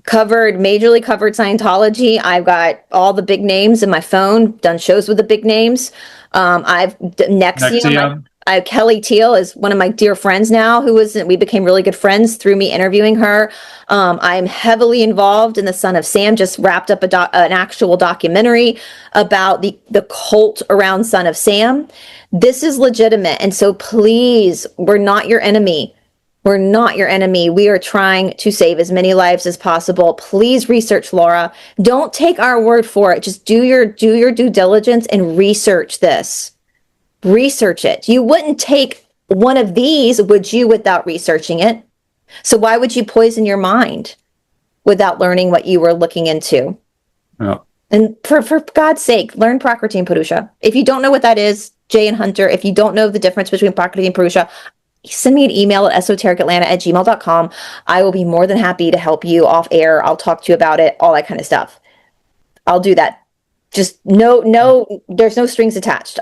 majorly covered Scientology. I've got all the big names in my phone, done shows with the big names. Nexium. Kelly Teal is one of my dear friends now, we became really good friends through me interviewing her. I'm heavily involved in the Son of Sam, just wrapped up an actual documentary about the cult around Son of Sam. This is legitimate. And so please, we're not your enemy. We're not your enemy. We are trying to save as many lives as possible. Please research, Laura. Don't take our word for it. Just do your due diligence and research this. Research it. You wouldn't take one of these, would you, without researching it? So why would you poison your mind without learning what you were looking into? Yeah. And for God's sake, learn Prakriti and Purusha. If you don't know what that is, Jay and Hunter, if you don't know the difference between Prakriti and Purusha, send me an email at esotericatlanta@gmail.com. I will be more than happy to help you off air. I'll talk to you about it, all that kind of stuff. I'll do that. Just no, there's no strings attached.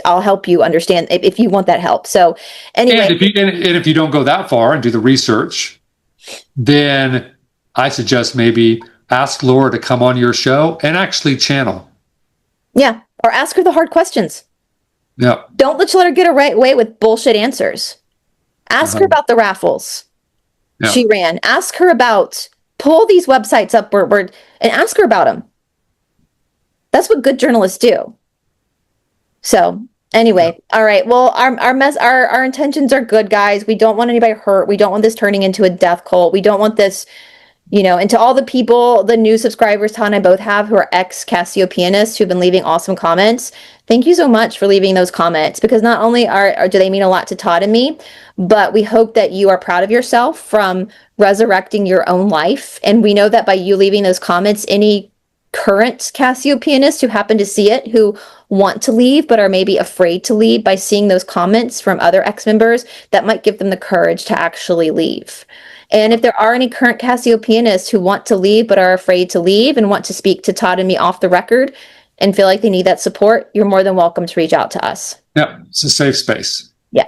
I'll help you understand if you want that help. So anyway. And if you don't go that far and do the research, then I suggest maybe ask Laura to come on your show and actually channel. Yeah. Or ask her the hard questions. Yeah. Don't let her get away with bullshit answers. Ask her about the raffles she ran. Ask her about, pull these websites up and ask her about them. That's what good journalists do. So anyway, all right. Well, our intentions are good, guys. We don't want anybody hurt. We don't want this turning into a death cult. We don't want this, and to all the people, the new subscribers Todd and I both have who are ex-Cassiopeianists who've been leaving awesome comments. Thank you so much for leaving those comments, because not only do they mean a lot to Todd and me, but we hope that you are proud of yourself from resurrecting your own life. And we know that by you leaving those comments, any current Cassiopeianists who happen to see it, who want to leave but are maybe afraid to leave, by seeing those comments from other ex-members, that might give them the courage to actually leave. And if there are any current Cassiopeianists who want to leave but are afraid to leave and want to speak to Todd and me off the record and feel like they need that support, you're more than welcome to reach out to us. Yeah, it's a safe space. Yeah.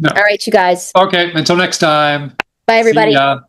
No. All right, you guys. Okay, until next time. Bye, everybody. See ya.